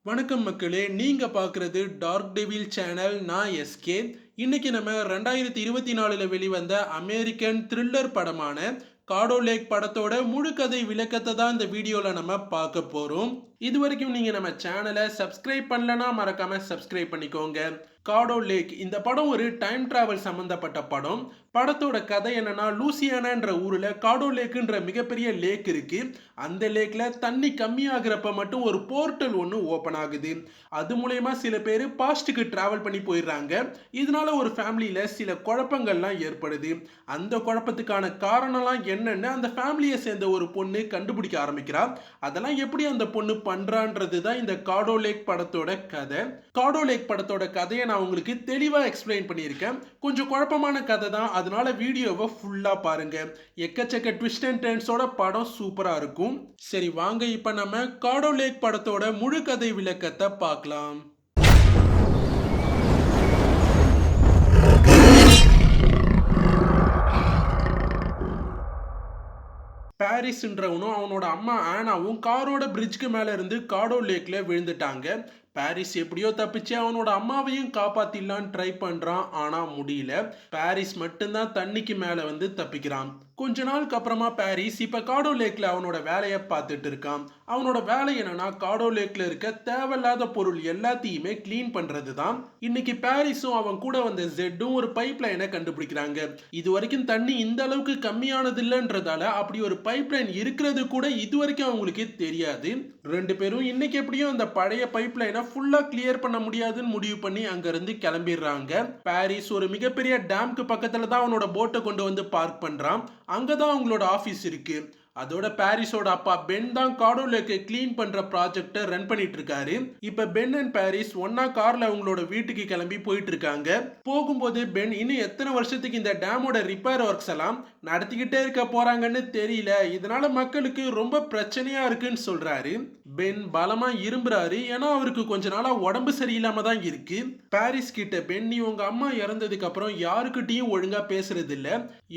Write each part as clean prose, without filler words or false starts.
வணக்கம் மக்களே, நீங்க பார்க்குறது டார்க் டெவில் சேனல். நான் எஸ்கே. இன்னைக்கு நம்ம 2024ல் வெளிவந்த அமெரிக்கன் த்ரில்லர் படமான காடோ லேக் படத்தோட முழு கதை விளக்கத்தை தான் இந்த வீடியோவில் நம்ம பார்க்க போகிறோம். இது வரைக்கும் நீங்கள் நம்ம சேனலை சப்ஸ்கிரைப் பண்ணலன்னா மறக்காம சப்ஸ்கிரைப் பண்ணிக்கோங்க. காடோ லேக் இந்த படம் ஒரு டைம் டிராவல் சம்பந்தப்பட்ட படம். படத்தோட கதை என்னன்னா, லூசியானான்ற ஊரில் காடோ லேக்குன்ற மிகப்பெரிய லேக் இருக்கு. அந்த லேக்ல தண்ணி கம்மியாகிறப்ப மட்டும் ஒரு போர்ட்டல் ஒன்று ஓப்பன் ஆகுது. அது மூலயமா சில பேர் பாஸ்ட்டுக்கு டிராவல் பண்ணி போயிடுறாங்க. இதனால ஒரு ஃபேமிலியில சில குழப்பங்கள்லாம் ஏற்படுது. அந்த குழப்பத்துக்கான காரணம்லாம் என்னன்னு அந்த ஃபேமிலியை சேர்ந்த ஒரு பொண்ணு கண்டுபிடிக்க ஆரம்பிக்கிறா. அதெல்லாம் எப்படி அந்த பொண்ணு பண்றான்றது தான் இந்த காடோ லேக் படத்தோட கதை. காடோ லேக் படத்தோட கதையை நான் உங்களுக்கு தெளிவா எக்ஸ்பிளைன் பண்ணியிருக்கேன். கொஞ்சம் குழப்பமான கதை தான், அதனால வீடியோவை ஃபுல்லா பாருங்க. எக்கச்சக்க ட்விஸ்ட் அண்ட் டர்ன்ஸோட படம் சூப்பரா இருக்கும். சரி வாங்க, இப்ப நம்ம காடோ லேக் படத்தோட முழு கதை விளக்கத்தை பார்க்கலாம். பாரிஸ்ன்றவனும் அவனோட அம்மா ஆனாவும் காரோட பிரிட்ஜ்க்கு மேல இருந்து காடோ லேக்ல விழுந்துட்டாங்க. பாரிஸ் எப்படியோ தப்பிச்சு அவனோட அம்மாவையும் காப்பாத்திடலான்னு ட்ரை பண்றான், ஆனா முடியல. பாரிஸ் மட்டும்தான் தண்ணிக்கு மேல வந்து தப்பிக்கிறான். கொஞ்ச நாளுக்கு அப்புறமா பாரிஸ் இப்ப காடோ லேக்ல அவனோட வேலையை பார்த்துட்டு இருக்கான். அவனோட வேலை என்னன்னா, காடோ லேக்ல இருக்க தேவையில்லாத பொருள் எல்லாத்தையுமே கிளீன் பண்றது தான். இன்னைக்கு பாரிஸும் அவன் கூட வந்த ஜெட்டும் ஒரு பைப் லைனை கண்டுபிடிக்கிறாங்க. இது வரைக்கும் தண்ணி இந்த அளவுக்கு கம்மியானது இல்லைன்றதால அப்படி ஒரு பைப் லைன் இருக்கிறது கூட இது வரைக்கும் அவங்களுக்கு தெரியாது. ரெண்டு பேரும் இன்னைக்கு எப்படியும் அந்த பழைய பைப் லைனை ஃபுல்லா கிளியர் பண்ண முடியாதுன்னு முடிவு பண்ணி அங்க இருந்து கிளம்பிடுறாங்க. பாரிஸ் ஒரு மிகப்பெரிய டேம்க்கு பக்கத்துல தான் அவனோட போட்டை கொண்டு வந்து பார்க் பண்றான். அங்கதான் அவங்களோட ஆபீஸ் இருக்கு. அதோட பாரிஸோட அப்பா பென் தான் காடோ லேக்கை கிளீன் பண்ற ப்ராஜெக்டை ரன் பண்ணிட்டு இருக்காரு. இப்ப பென் அண்ட் பாரிஸ் ஒன்னா கார்ல அவங்களோட வீட்டுக்கு கிளம்பி போயிட்டு இருக்காங்க. போகும்போது பென் இன்னும் எத்தனை வருஷத்துக்கு இந்த டேமோட ரிப்பேர் ஒர்க்ஸ் எல்லாம் நடத்திக்கிட்டே இருக்க போறாங்கன்னு தெரியல, இதனால மக்களுக்கு ரொம்ப பிரச்சனையா இருக்குன்னு சொல்றாரு. பென் பலமா இரும்புறாரு, ஏன்னா அவருக்கு கொஞ்ச நாளா உடம்பு சரியில்லாம தான் இருக்கு. பாரிஸ் கிட்ட பென், நீ உங்க அம்மா இறந்ததுக்கு அப்புறம் யாருக்கிட்டையும் ஒழுங்கா பேசுறது இல்ல,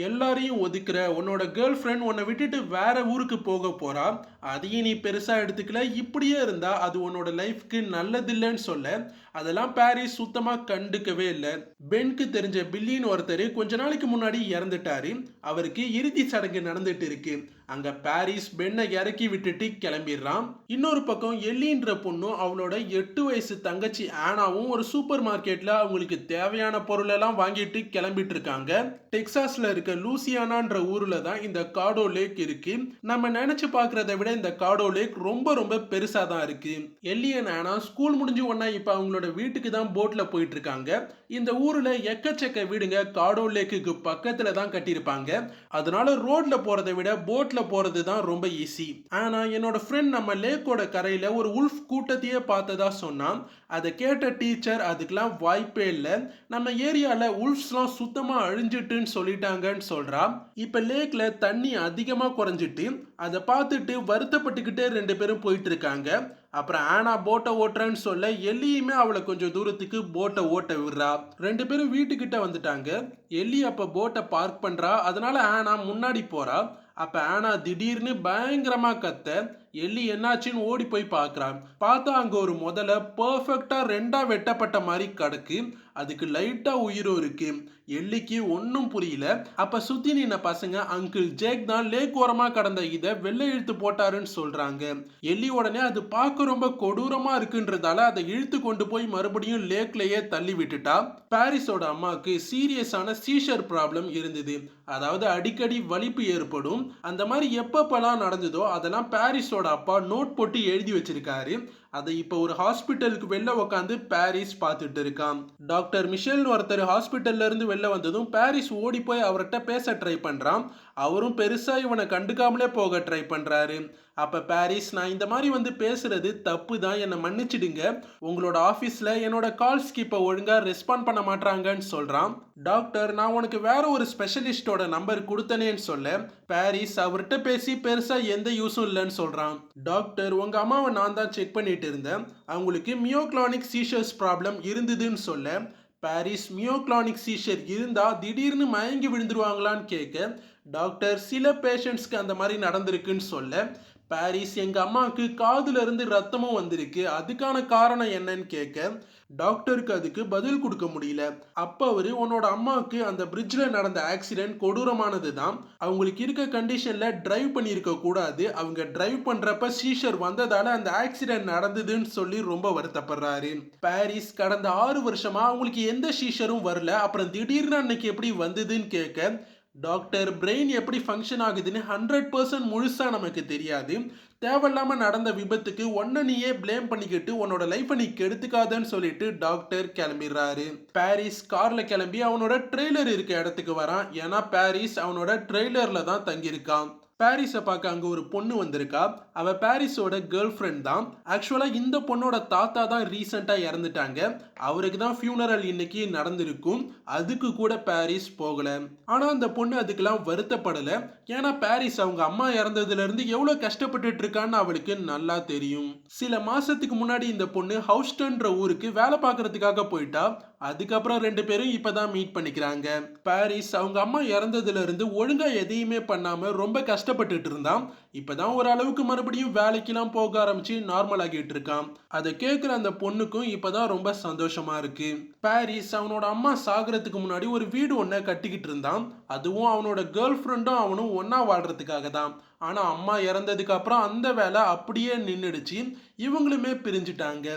எல்லாரையும் ஒதுக்குற, உன்னோட கேர்ள் ஃப்ரெண்ட் உன்னை விட்டுட்டு வேற ஊருக்கு போக போறா, அதையும் நீ பெருசா எடுத்துக்கல, இப்படியே இருந்தா அது உன்னோட லைஃப்க்கு நல்லதில்லைன்னு சொல்ல அதெல்லாம் பாரிஸ் சுத்தமா கண்டுக்கவே இல்லை. பென்க்கு தெரிஞ்ச பில்லின்னு ஒருத்தர் கொஞ்ச நாளைக்கு முன்னாடி இறந்துட்டாரு. அவருக்கு இறுதி சடங்கு நடந்துட்டு இருக்கு. அங்க பாரிஸ் பென்னை இறக்கி விட்டுட்டு கிளம்பிடுறான். இன்னொரு பக்கம் எல்லின்ற பொண்ணும் அவளோட 8 வயசு தங்கச்சி ஆனாவும் ஒரு சூப்பர் மார்க்கெட்ல அவங்களுக்கு தேவையான பொருள் எல்லாம் வாங்கிட்டு கிளம்பிட்டு இருக்காங்க. டெக்சாஸ்ல இருக்க லூசியானான்ற ஊர்ல தான் இந்த காடோ லேக் இருக்கு. நம்ம நினைச்சு பார்க்கறத விட இந்த காடோ லேக் ரொம்ப ரொம்ப பெருசா தான் இருக்கு. எல்லியன் ஆனா ஸ்கூல் முடிஞ்சு ஒன்னா இப்ப அவங்களோட வீட்டுக்கு தான் போட்ல போயிட்டு இருக்காங்க. இந்த ஊர்ல எக்கச்சக்க வீடுங்க காடோ லேக்குக்கு பக்கத்துல தான் கட்டியிருப்பாங்க. அதனால ரோட்ல போறதை விட போட்ல போறது தான் ரொம்ப ஈஸி. ஆனா என்னோட ஃப்ரெண்ட் நம்ம லேக்கோட கரையில ஒரு உல்ஃப் கூட்டத்தையே பார்த்ததா சொன்னான். அதை கேட்ட டீச்சர், அதுக்கெல்லாம் வாய்ப்பே இல்லை, நம்ம ஏரியால உல்ஃப்ஸ்லாம் சுத்தமா அழிஞ்சிட்டுன்னு சொல்லிட்டாங்கன்னு சொல்றா. இப்ப லேக்ல தண்ணி அதிகமா குறைஞ்சிட்டு அதை பார்த்துட்டு வருத்தப்பட்டுக்கிட்டே ரெண்டு பேரும் போயிட்டு இருக்காங்க. அப்புறம் ஆனா போட்டை ஓட்டுறேன்னு சொல்ல எல்லியுமே அவளை கொஞ்சம் தூரத்துக்கு போட்டை ஓட்ட விடுறா. ரெண்டு பேரும் வீட்டுக்கிட்ட வந்துட்டாங்க. எல்லி அப்ப போட்டை பார்க் பண்றா, அதனால ஆனா முன்னாடி போறா. அப்ப ஆனா திடீர்னு பயங்கரமா கத்த. எல்லி என்னாச்சுன்னு ஓடி போய் பார்க்கறான். பார்த்தா அங்க ஒரு முதல்ல பர்ஃபெக்டா ரெண்டா வெட்டப்பட்ட மாதிரி கிடக்கு. அதுக்கு லைட்டா உயிரும் இருக்கு. எல்லிக்கு ஒன்னும் புரியல. அப்ப சுத்தி நின்ன பசங்க அங்கிள் ஜேக் தான் லேக் ஓரமா கடந்த இதை வெள்ளை இழுத்து போட்டாருன்னு சொல்றாங்க. எல்லி உடனே அது பார்க்க ரொம்ப கொடூரமா இருக்குன்றதால அதை இழுத்து கொண்டு போய் மறுபடியும் லேக்லயே தள்ளி விட்டுட்டா. பாரிஸோட அம்மாவுக்கு சீரியஸான சீஷர் ப்ராப்ளம் இருந்தது. அதாவது அடிக்கடி வலிப்பு ஏற்படும். அந்த மாதிரி எப்பப்பெல்லாம் நடந்ததோ அதெல்லாம் பாரிஸோட அப்பா நோட் போட்டு எழுதி வச்சிருக்காரு. அதை இப்ப ஒரு ஹாஸ்பிட்டலுக்கு வெளில உட்காந்து பாரிஸ் பார்த்துட்டு இருக்கான். டாக்டர் மிஷேல் ஒருத்தர் ஹாஸ்பிட்டல்ல இருந்து வெளில வந்ததும் பாரிஸ் ஓடி போய் அவர்கிட்ட பேச ட்ரை பண்றான். அவரும் பெருசா இவனை கண்டுக்காமலே போக ட்ரை பண்றாரு. அப்ப பாரிஸ், நான் இந்த மாதிரி வந்து பேசுறது தப்பு தான், என்னை மன்னிச்சிடுங்க, உங்களோட ஆபீஸ்ல என்னோட கால்ஸ்க்கு இப்ப ஒழுங்கா ரெஸ்பாண்ட் பண்ண மாட்டாங்கன்னு சொல்றான். டாக்டர், நான் உனக்கு வேற ஒரு ஸ்பெஷலிஸ்டோட நம்பர் கொடுத்தனேன்னு சொல்ல பாரிஸ் அவர்கிட்ட பேசி பெருசா எந்த யூஸும் இல்லைன்னு சொல்றான். டாக்டர், உங்க அம்மாவை நான் தான் செக் பண்ணிட்டு இருந்தேன், அவங்களுக்கு மியோக்ளானிக் சீஷர்ஸ் ப்ராப்ளம் இருந்ததுன்னு சொல்ல பாரிஸ், மியோக்ளானிக் சீஷர் இருந்தா திடீர்னு மயங்கி விழுந்துருவாங்களான்னு கேட்க டாக்டர், சில பேஷண்ட்ஸ்க்கு அந்த மாதிரி நடந்திருக்குன்னு சொல்ல பாரிஸ் எங்க அம்மாவுக்கு காதுல இருந்து ரத்தமும் வந்திருக்கு, அதுக்கான காரணம் என்னன்னு கேட்க டாக்டருக்கு அதுக்கு பதில் கொடுக்க முடியல. அப்ப அவரு உன்னோட அம்மாவுக்கு அந்த பிரிட்ஜ்ல நடந்த ஆக்சிடென்ட் கொடூரமானது தான், அவங்களுக்கு இருக்க கண்டிஷன்ல டிரைவ் பண்ணியிருக்க கூடாது, அவங்க டிரைவ் பண்றப்ப சீஷர் வந்ததால அந்த ஆக்சிடென்ட் நடந்ததுன்னு சொல்லி ரொம்ப வருத்தப்படுறாரு. பாரிஸ் கடந்த 6 வருஷமா அவங்களுக்கு எந்த சீஷரும் வரல, அப்புறம் திடீர்னு அன்னைக்கு எப்படி வந்ததுன்னு கேட்க டாக்டர் பிரெயின் எப்படி ஃபங்க்ஷன் ஆகுதுன்னு 100% முழுசா நமக்கு தெரியாது, தேவையில்லாம நடந்த விபத்துக்கு ஒன்ன நீயே ப்ளேம் பண்ணிக்கிட்டு உன்னோட லைஃபை நீ கெடுத்துக்காதன்னு சொல்லிட்டு டாக்டர் கிளம்பிடுறாரு. பாரிஸ் கார்ல கிளம்பி அவனோட ட்ரெய்லர் இருக்க இடத்துக்கு வரான், ஏன்னா பாரிஸ் அவனோட ட்ரெய்லர்ல தான் தங்கியிருக்கான். பாரிஸை பார்க்க அங்கே ஒரு பொண்ணு வந்திருக்கா, அவ பாரிஸோட கேர்ள் ஃப்ரெண்ட் தான். ஆக்சுவலாக இந்த பொண்ணோட தாத்தா தான் ரீசெண்டாக இறந்துட்டாங்க, அவருக்கு தான் ஃபியூனரல் இன்னைக்கு நடந்திருக்கும், அதுக்கு கூட பாரிஸ் போகல. ஆனால் அந்த பொண்ணு அதுக்கெல்லாம் வருத்தப்படலை, ஏன்னா பாரிஸ் அவங்க அம்மா இறந்ததுலேருந்து எவ்வளோ கஷ்டப்பட்டுட்டு இருக்கான்னு அவளுக்கு நல்லா தெரியும். சில மாசத்துக்கு முன்னாடி இந்த பொண்ணு ஹவுஸ்டன்ற ஊருக்கு வேலை பார்க்கறதுக்காக போயிட்டா, அதுக்கப்புறம் 2 பேரும் இப்பதான் மீட் பண்ணிக்கிறாங்க. பாரிஸ் அவங்க அம்மா இறந்ததுல இருந்து ஒழுங்கா எதையுமே பண்ணாம ரொம்ப கஷ்டப்பட்டுட்டு இருந்தான், இப்பதான் ஒரு அளவுக்கு மறுபடியும் வேலைக்கெல்லாம் போக ஆரம்பிச்சு நார்மல் ஆகிட்டு இருக்கான். அதை கேட்கிற அந்த பொண்ணுக்கும் இப்பதான் ரொம்ப சந்தோஷமா இருக்கு. பாரிஸ் அவனோட அம்மா சாகிறதுக்கு முன்னாடி ஒரு வீடு ஒன்ன கட்டிக்கிட்டு இருந்தான், அதுவும் அவனோட கேர்ள் ஃப்ரெண்டும் அவனும் ஒன்னா வாழ்றதுக்காக தான். ஆனா அம்மா இறந்ததுக்கு அப்புறம் அந்த வேலை அப்படியே நின்றுடுச்சு, இவங்களுமே பிரிஞ்சுட்டாங்க.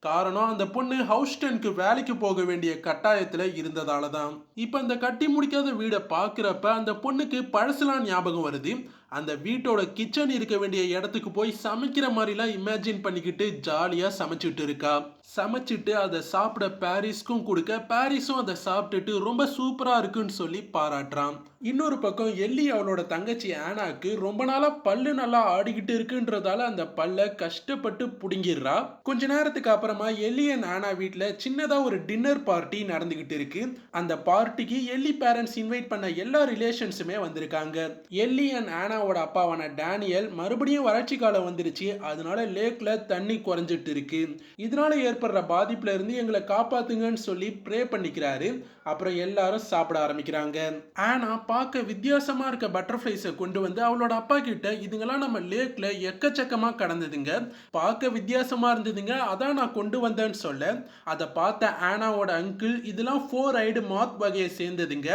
காரணம் அந்த பொண்ணு ஹவுஸ்டனுக்கு வேலைக்கு போக வேண்டிய கட்டாயத்துல இருந்ததால தான். இப்ப அந்த கட்டி முடிக்காத வீடை பாக்குறப்ப அந்த பொண்ணுக்கு பழசுலாம் ஞாபகம் வருது. அந்த வீட்டோட கிச்சன் இருக்க வேண்டிய இடத்துக்கு போய் சமைக்கிற மாதிரிலாம் இமேஜின் பண்ணிக்கிட்டு ஜாலியா சமைச்சிட்டு இருக்கா. சமைச்சிட்டு அதை சாப்பிட பாரிஸ்க்கும் கொடுக்க, பாரிஸும் அதை சாப்பிட்டுட்டு ரொம்ப சூப்பரா இருக்குன்னு சொல்லி பாராட்டுறான். இன்னொரு பக்கம் எல்லி அவளோட தங்கச்சி ஆனாக்கு ரொம்ப நாளா பல்லு நல்லா ஆடிக்கிட்டு இருக்குன்றதால அந்த பல்ல கஷ்டப்பட்டு புடுங்கிடுறா. கொஞ்ச நேரத்துக்கு அப்புறமா எல்லி அண்ட் ஆனா வீட்டுல சின்னதா ஒரு டின்னர் பார்ட்டி நடந்துகிட்டு இருக்கு. அந்த பார்ட்டிக்கு எல்லி பேரண்ட்ஸ் இன்வைட் பண்ண எல்லா ரிலேஷன்ஸுமே வந்திருக்காங்க. எல்லி அண்ட் ஆனாவோட அப்பாவான டேனியல் மறுபடியும் வறட்சி காலம் வந்துருச்சு, அதனால லேக்ல தண்ணி குறைஞ்சிட்டு இருக்கு, இதனால ஏற்படுற பாதிப்புல இருந்து எங்களை காப்பாத்துங்கன்னு சொல்லி ப்ரே பண்ணிக்கிறாரு. அப்புறம் எல்லாரும் சாப்பிட ஆரம்பிக்கிறாங்க. ஆனா பார்க்க வித்தியாசமா இருக்க பட்டர்ஃப்ளைஸை கொண்டு வந்து அவளோட அப்பா கிட்ட, இதுங்கெல்லாம் நம்ம லேக்ல எக்கச்சக்கமா கடந்ததுங்க, பார்க்க வித்தியாசமா இருந்ததுங்க, அதான் நான் கொண்டு வந்தேன்னு சொல்ல, அதை பார்த்த ஆனாவோட அங்கிள், இதெல்லாம் 4 ஐடு மாத் வகையை சேர்ந்ததுங்க,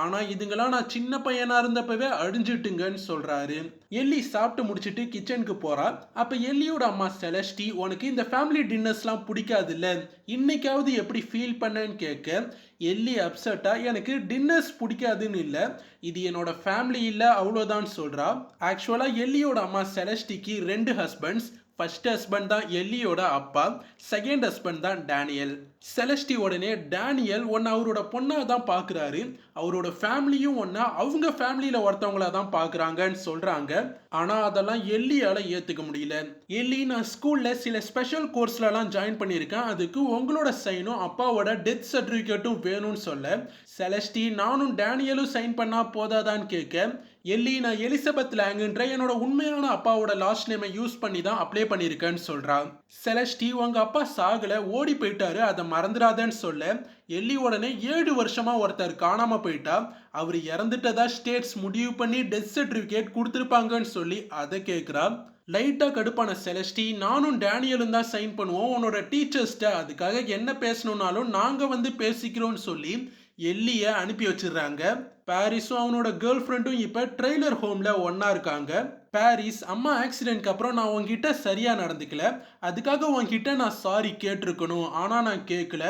ஆனா இதுங்கெல்லாம் நான் சின்ன பையனா இருந்தப்பவே அழிஞ்சிட்டுங்கன்னு சொல்றாரு. எல்லி சாப்பிட்டு முடிச்சிட்டு கிச்சனுக்கு போறா. அப்ப எல்லியோட அம்மா செலஸ்டி, உனக்கு இந்த ஃபேமிலி டின்னர்ஸ்லாம் பிடிக்காது இல்ல, இன்னைக்காவது எப்படி ஃபீல் பண்ணேன்னு கேட்க, எல்லி அப்செட்டா, எனக்கு டின்னர்ஸ் பிடிக்காதுன்னு இல்லை, இது என்னோட ஃபேமிலி இல்லை அவ்வளோதான் சொல்றா. ஆக்சுவலா எல்லியோட அம்மா செலஸ்டிக்கு 2 ஹஸ்பண்ட்ஸ். ஃபர்ஸ்ட் ஹஸ்பண்ட் தான் எல்லியோட அப்பா, செகண்ட் ஹஸ்பண்ட் தான் டேனியல். செலஸ்டி உடனே டேனியல் ஒன்று அவரோட பொண்ணா தான் பார்க்குறாரு, அவரோட ஃபேமிலியும் ஒன்றா அவங்க ஃபேமிலியில் ஒருத்தவங்களா தான் பார்க்குறாங்கன்னு சொல்கிறாங்க. ஆனால் அதெல்லாம் எல்லியால் ஏற்றுக்க முடியல. எல்லி, நான் ஸ்கூலில் சில ஸ்பெஷல் கோர்ஸ்லலாம் ஜாயின் பண்ணியிருக்கேன், அதுக்கு உங்களோட சைனும் அப்பாவோட டெத் சர்டிஃபிகேட்டும் வேணும்னு சொல்ல, செலஸ்டி நானும் டேனியலும் சைன் பண்ணால் போதாதான்னு கேட்க, எல்லி, நான் எலிசபெத் லேங்குன்ற என்னோட உண்மையான அப்பாவோட லாஸ்ட் நேமை யூஸ் பண்ணி தான் அப்ளை பண்ணியிருக்கேன்னு சொல்கிறான். செலஸ்டி, உங்க அப்பா சாகலை, ஓடி போயிட்டாரு, அதை மறந்துடாதன்னு சொல்ல, எல்லி உடனே 7 வருஷமா ஒருத்தர் காணாம போயிட்டா, அவர் இறந்துட்டதா ஸ்டேட்ஸ் முடிவு பண்ணி டெத் சர்டிஃபிகேட் கொடுத்துருப்பாங்கன்னு சொல்லி அதை கேட்குறா. லைட்டா கடுப்பான செலஸ்டி, நானும் டேனியலும் தான் சைன் பண்ணுவோம் உன்னோட டீச்சர்ஸ்ட, அதுக்காக என்ன பேசணும்னாலும் நாங்க வந்து பேசிக்கிறோம்னு சொல்லி எல்லியை அனுப்பி வச்சிடுறாங்க. பாரிஸும் அவனோட கேர்ள் ஃப்ரெண்டும் இப்ப ட்ரெய்லர் ஹோம்ல ஒன்னா இருக்காங்க. பாரிஸ், அம்மா ஆக்சிடென்ட்க்கு அப்புறம் நான் உங்ககிட்ட சரியா நடந்துக்கல, அதுக்காக உங்ககிட்ட நான் சாரி கேட்டிருக்கணும், ஆனா நான் கேட்கல,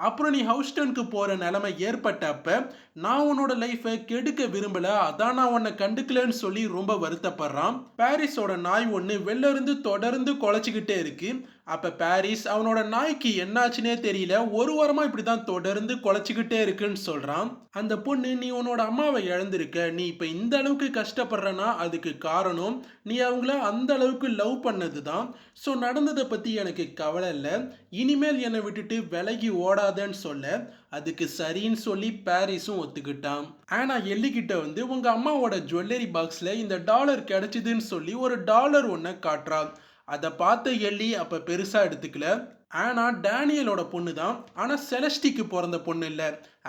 அப்புறம் நீ ஹவுஸ்டனுக்கு போற நிலைமை ஏற்பட்டப்ப நான் உன்னோட லைஃபை கெடுக்க விரும்பல, அதான் நான் உன்னை கண்டுக்கலன்னு சொல்லி ரொம்ப வருத்தப்படுறான். பாரிஸோட நாய் ஒன்று வெளில இருந்து தொடர்ந்து குலைச்சிக்கிட்டே இருக்கு. அப்ப பாரிஸ் அவனோட நாய்க்கு என்னாச்சுன்னே தெரியல, ஒரு வாரமா இப்படிதான் தொடர்ந்து குலைச்சிக்கிட்டே இருக்குன்னு சொல்றான். அந்த பொண்ணு, நீ உன்னோட அம்மாவை இழந்திருக்க, நீ இப்ப இந்த அளவுக்கு கஷ்டப்படுறனா அதுக்கு காரணம் நீ அவங்கள அந்த அளவுக்கு லவ் பண்ணது தான், ஸோ நடந்ததை பத்தி எனக்கு கவலை இல்லை, இனிமேல் என்னை விட்டுட்டு விலகி ஓடாதன்னு சொல்ல, அதுக்கு சரின்னு சொல்லி பாரிஸும் ஒத்துக்கிட்டான். ஆனா எல்லிக்கிட்ட வந்து உங்க அம்மாவோட ஜுவல்லரி பாக்ஸ்ல இந்த டாலர் கிடைச்சதுன்னு சொல்லி ஒரு டாலர் ஒன்றை காட்டுறான். அதை பார்த்த எல்லி அப்ப பெருசா எடுத்துக்கல. ஆனா டேனியலோட பொண்ணு தான். ஆனா செலஸ்டிக்கு பிறந்த பொண்ணு இல்ல.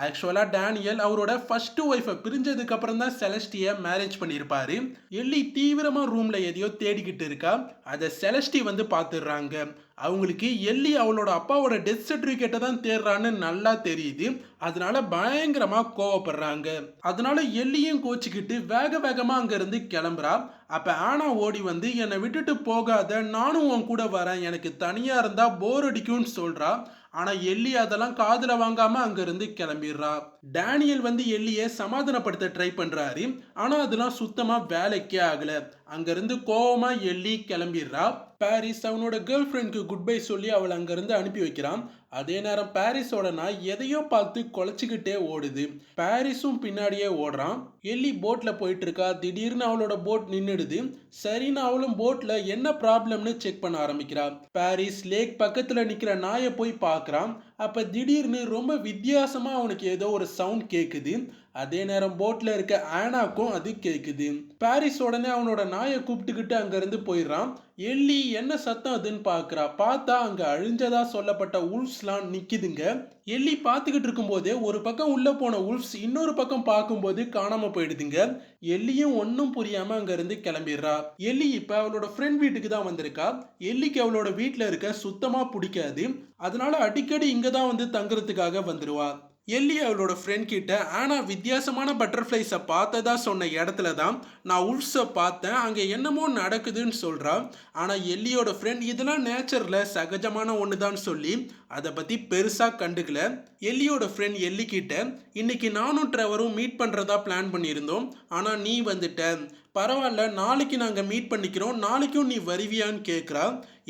ஆக்சுவலா டேனியல் அவரோட ஃபர்ஸ்ட் ஒய்ஃபை பிரிஞ்சதுக்கு அப்புறம் தான் செலஸ்டிய மேரேஜ் பண்ணியிருப்பாரு. எல்லி தீவிரமா ரூம்ல எதையோ தேடிக்கிட்டு இருக்கா. அதை செலஸ்டி வந்து பார்த்துடுறாங்க. அவங்களுக்கு எல்லி அவளோட அப்பாவோட டெத் சர்டிபிகேட்டை தான் தேடுறான்னு நல்லா தெரியுது. அதனால பயங்கரமா கோவப்படுறாங்க. அதனால எல்லியும் கோச்சிக்கிட்டு வேக வேகமா அங்க இருந்து கிளம்புறா. அப்ப ஆனா ஓடி வந்து என்னை விட்டுட்டு போகாத, நானும் உன் கூட வரேன், எனக்கு தனியா இருந்தா போர் அடிக்கும்னு சொல்றா. ஆனா எல்லி அதெல்லாம் காதுல வாங்காம அங்க இருந்து கிளம்பிடுறா. டேனியல் வந்து எல்லிய சமாதானப்படுத்த ட்ரை பண்றாரு. ஆனா அதெல்லாம் சுத்தமா வேலைக்கே ஆகல. அங்க இருந்து கோவமா எல்லி கிளம்பிடுறா. பாரிஸ் அவனோட கேர்ள் ஃப்ரெண்ட்க்கு குட் பை சொல்லி அவளை அங்க இருந்து அனுப்பி வைக்கிறான். அதே நேரம் பாரிஸோட நாய் எதையோ பார்த்து குலைச்சிக்கிட்டே ஓடுது. பாரிஸும் பின்னாடியே ஓடுறான். எல்லி போட்ல போயிட்டு இருக்கா. திடீர்னு அவளோட போட் நின்னுடுது. சரின்னு அவளும் போட்ல என்ன ப்ராப்ளம்னு செக் பண்ண ஆரம்பிக்கிறா. பாரிஸ் லேக் பக்கத்துல நிக்கிற நாயை போய் பார்க்கறான். அப்ப திடீர்னு ரொம்ப வித்தியாசமா அவனுக்கு ஏதோ ஒரு சவுண்ட் கேக்குது. அதே நேரம் போட்ல இருக்க ஆனாக்கும் அது கேக்குது. பாரிஸ் உடனே அவனோட நாயை கூப்பிட்டுக்கிட்டு அங்க இருந்து போயிடுறான். எல்லி என்ன சத்தம் அதுன்னு பாக்குறா. பார்த்தா அங்க அழிஞ்சதா சொல்லப்பட்ட உல்ஃப்ஸ்லாம் நிக்குதுங்க. எல்லி பார்த்துக்கிட்டு இருக்கும் போதே ஒரு பக்கம் உள்ள போன உல்ஃப்ஸ் இன்னொரு பக்கம் பார்க்கும்போது காணாம போயிடுதுங்க. எல்லியும் ஒன்னும் புரியாம அங்க இருந்து கிளம்பிடுறா. எல்லி இப்ப அவளோட ஃப்ரெண்ட் வீட்டுக்கு தான் வந்திருக்கா. எல்லிக்கு அவளோட வீட்டுல இருக்க சுத்தமா பிடிக்காது. அதனால அடிக்கடி இங்க தான் வந்து தங்குறதுக்காக வந்துருவா. எல்லி அவளோட ஃப்ரெண்ட் கிட்ட ஆனா வித்தியாசமான பட்டர்ஃப்ளைஸை பார்த்ததா சொன்ன இடத்துல தான் நான் உல்ஃப்ஸை பார்த்தேன், அங்கே என்னமோ நடக்குதுன்னு சொல்கிறா. ஆனால் எல்லியோட ஃப்ரெண்ட் இதெல்லாம் நேச்சரில் சகஜமான ஒன்று தான் சொல்லி அதை பற்றி பெருசாக கண்டுக்கல. எல்லியோட ஃப்ரெண்ட் எல்லி கிட்ட இன்னைக்கு நானும் ட்ரெவரும் மீட் பண்ணுறதா பிளான் பண்ணியிருந்தோம், ஆனால் நீ வந்துட்ட, பரவாயில்ல நாளைக்கு நாங்கள் மீட் பண்ணிக்கிறோம், நாளைக்கும் நீ வருவியான்னு கேட்குறா.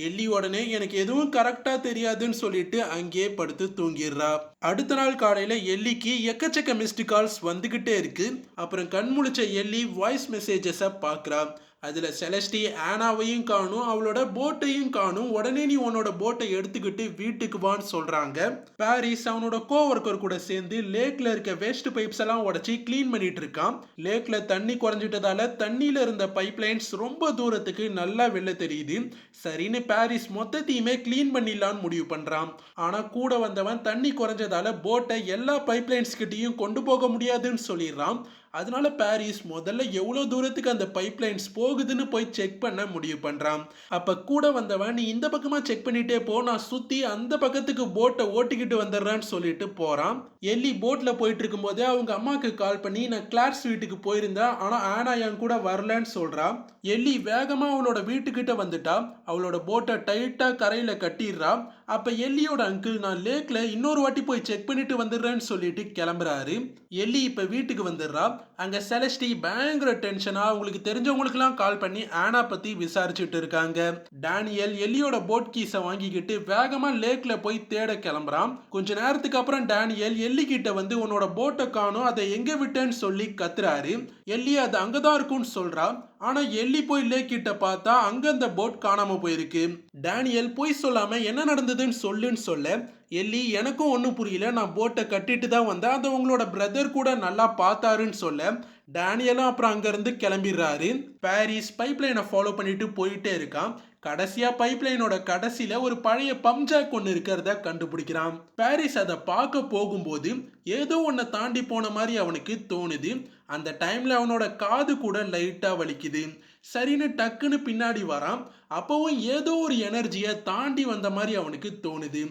எல்லி உடனே எனக்கு எதுவும் கரெக்டாக தெரியாதுன்னு சொல்லிட்டு அங்கேயே படுத்து தூங்கிடுறா. அடுத்த நாள் காலையில் எல்லிக்கு எக்கச்சக்க மிஸ்டு கால்ஸ் வந்துக்கிட்டே இருக்கு. அப்புறம் கண் முழிச்ச எல்லி வாய்ஸ் மெசேஜஸை பார்க்குறா. அதில் செலஸ்டி ஆனாவையும் காணும், அவளோட போட்டையும் காணும். உடனே நீ உன்னோட போட்டை எடுத்துக்கிட்டு வீட்டுக்கு வான்னு சொல்கிறாங்க. பாரிஸ் அவனோட கோவர்க்கர் கூட சேர்ந்து லேக்கில் இருக்க வேஸ்ட் பைப்ஸ் எல்லாம் உடச்சி க்ளீன் பண்ணிட்டு இருக்கான். லேக்கில் தண்ணி குறைஞ்சிட்டதால தண்ணியில் இருந்த பைப் லைன்ஸ் ரொம்ப தூரத்துக்கு நல்லா வெளில தெரியுது. சரின்னு பாரிஸ் மொத்தத்தையுமே க்ளீன் பண்ணிடலான்னு முடிவு பண்ணுறான். ஆனால் கூட வந்தவன் தண்ணி குறைஞ்சதால போட்டை எல்லா பைப் லைன்ஸ் கிட்டையும் கொண்டு போக முடியாதுன்னு சொல்லிடுறான். அதனால பாரிஸ் முதல்ல எவ்வளோ தூரத்துக்கு அந்த பைப் லைன்ஸ் போகுதுன்னு போய் செக் பண்ண முடிவு பண்ணுறான். அப்போ கூட வந்தவன் நீ இந்த பக்கமாக செக் பண்ணிட்டே போ, நான் சுற்றி அந்த பக்கத்துக்கு போட்டை ஓட்டிக்கிட்டு வந்துடுறான்னு சொல்லிட்டு போகிறான். எல்லி போட்டில் போயிட்டு இருக்கும்போதே அவங்க அம்மாவுக்கு கால் பண்ணி நான் கிளார்ஸ் வீட்டுக்கு போயிருந்தேன், ஆனால் ஆனா என் கூட வரலன்னு சொல்கிறான். எல்லி வேகமாக அவளோட வீட்டுக்கிட்ட வந்துட்டா. அவளோட போட்டை டைட்டாக கரையில் கட்டிடுறா. அப்போ எல்லியோட அங்கிள் நான் லேக்கில் இன்னொரு வாட்டி போய் செக் பண்ணிட்டு வந்துடுறேன்னு சொல்லிட்டு கிளம்புறாரு. எல்லி இப்போ வீட்டுக்கு வந்துடுறா. அங்கே செலஸ்டி பயங்கர டென்ஷனாக அவங்களுக்கு தெரிஞ்சவங்களுக்குலாம் கால் பண்ணி ஆனா பற்றி விசாரிச்சுட்டு இருக்காங்க. டேனியல் எல்லியோட போட் கீஸை வாங்கிக்கிட்டு வேகமாக லேக்கில் போய் தேட கிளம்புறான். கொஞ்ச நேரத்துக்கு அப்புறம் டேனியல் எல்லி கிட்ட வந்து உன்னோட போட்டை காணும், அதை எங்கே விட்டேன்னு சொல்லி கத்துறாரு. எல்லி அது அங்கே தான் இருக்குன்னு சொல்றா. ஆனா எல்லி போய் லேக் கிட்ட பார்த்தா அங்க அந்த போட் காணாம போயிருக்கு. டேனியல் போய் சொல்லாம என்ன நடந்ததுன்னு சொல்லுன்னு சொல்ல எல்லி எனக்கும் ஒன்றும் புரியல, நான் போட்டை கட்டிட்டு தான் வந்தேன், அதை உங்களோட பிரதர் கூட நல்லா பார்த்தாருன்னு சொல்ல டேனியலும் அப்புறம் அங்கேருந்து கிளம்பிடுறாரு. பாரிஸ் பைப்லைனை ஃபாலோ பண்ணிட்டு போயிட்டே இருக்கான். கடைசியா பைப்லைனோட கடைசியில ஒரு பழைய பம்ஜாக் ஒன்று இருக்கிறத கண்டுபிடிக்கிறான். பாரிஸ் அதை பார்க்க போகும்போது ஏதோ ஒன்றை தாண்டி போன மாதிரி அவனுக்கு தோணுது. அந்த டைம்ல அவனோட காது கூட லைட்டா வலிக்குது. சரின்னு டக்குன்னு பின்னாடி வரான். அப்பவும் ஏதோ ஒரு எனர்ஜியை தாண்டி வந்த மாதிரி அவனுக்கு தோணுது.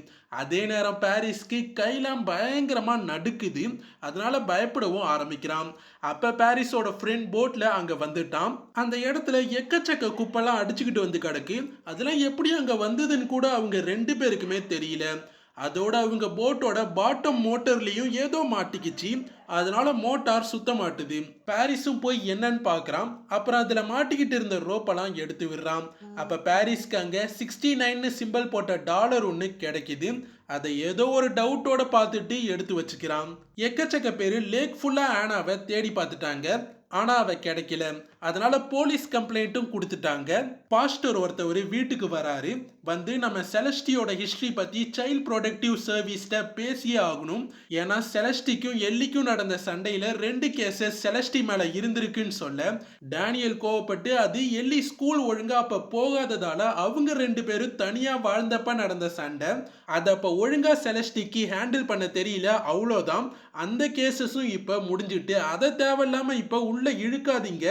அதே நேரம் பாரிஸ்க்கு கையெல்லாம் பயங்கரமா நடுக்குது. அதனால பயப்படவும் ஆரம்பிக்கிறான். அப்ப பாரிஸோட ஃப்ரெண்ட் போட்ல அங்க வந்துட்டான். அந்த இடத்துல எக்கச்சக்க குப்பெல்லாம் அடிச்சுக்கிட்டு வந்து கிடக்கு. அதெல்லாம் எப்படி அங்க வந்ததுன்னு கூட அவங்க ரெண்டு பேருக்குமே தெரியல. அதோட அவங்க போட்டோட பாட்டம் மோட்டர்லயும் ஏதோ மாட்டிக்கிச்சு. அதனால மோட்டார் சுத்த மாட்டுது. பாரிஸும் போய் என்னன்னு பாக்குறான். அப்புறம் அதுல மாட்டிக்கிட்டு இருந்த ரோப்பெல்லாம் எடுத்து விடுறான். அப்ப பாரிஸ்க்கு அங்க 69 சிம்பிள் போட்ட டாலர் ஒன்று கிடைக்குது. அதை ஏதோ ஒரு டவுட்டோட பார்த்துட்டு எடுத்து வச்சுக்கிறான். எக்கச்சக்க பேரு லேக் ஃபுல்லா ஆனாவை தேடி பார்த்துட்டாங்க. ஆனா அவ கிடைக்கல. அதனால போலீஸ் கம்ப்ளைண்ட்டும் கொடுத்துட்டாங்க. பாஸ்டர் ஒருத்தவர் வீட்டுக்கு வராரு. வந்து நம்ம செலஸ்டியோட ஹிஸ்டரி பத்தி சைல்ட் ப்ரொடக்டிவ் சர்வீஸ்ட பேசியே ஆகணும். ஏன்னா செலஸ்டிக்கும் எல்லிக்கும் நடந்த சண்டையில 2 கேசஸ் செலஸ்டி மேல இருந்திருக்குன்னு சொல்ல டேனியல் கோவப்பட்டு அது எல்லி ஸ்கூல் ஒழுங்கா அப்ப போகாததால அவங்க 2 பேரும் தனியா வாழ்ந்தப்ப நடந்த சண்டை. அதை அப்ப ஒழுங்கா செலஸ்டிக்கு ஹேண்டில் பண்ண தெரியல, அவ்வளோதான். அந்த கேசஸும் இப்ப முடிஞ்சிட்டு அதை தேவையில்லாம இப்ப உள்ள இழுக்காதீங்க,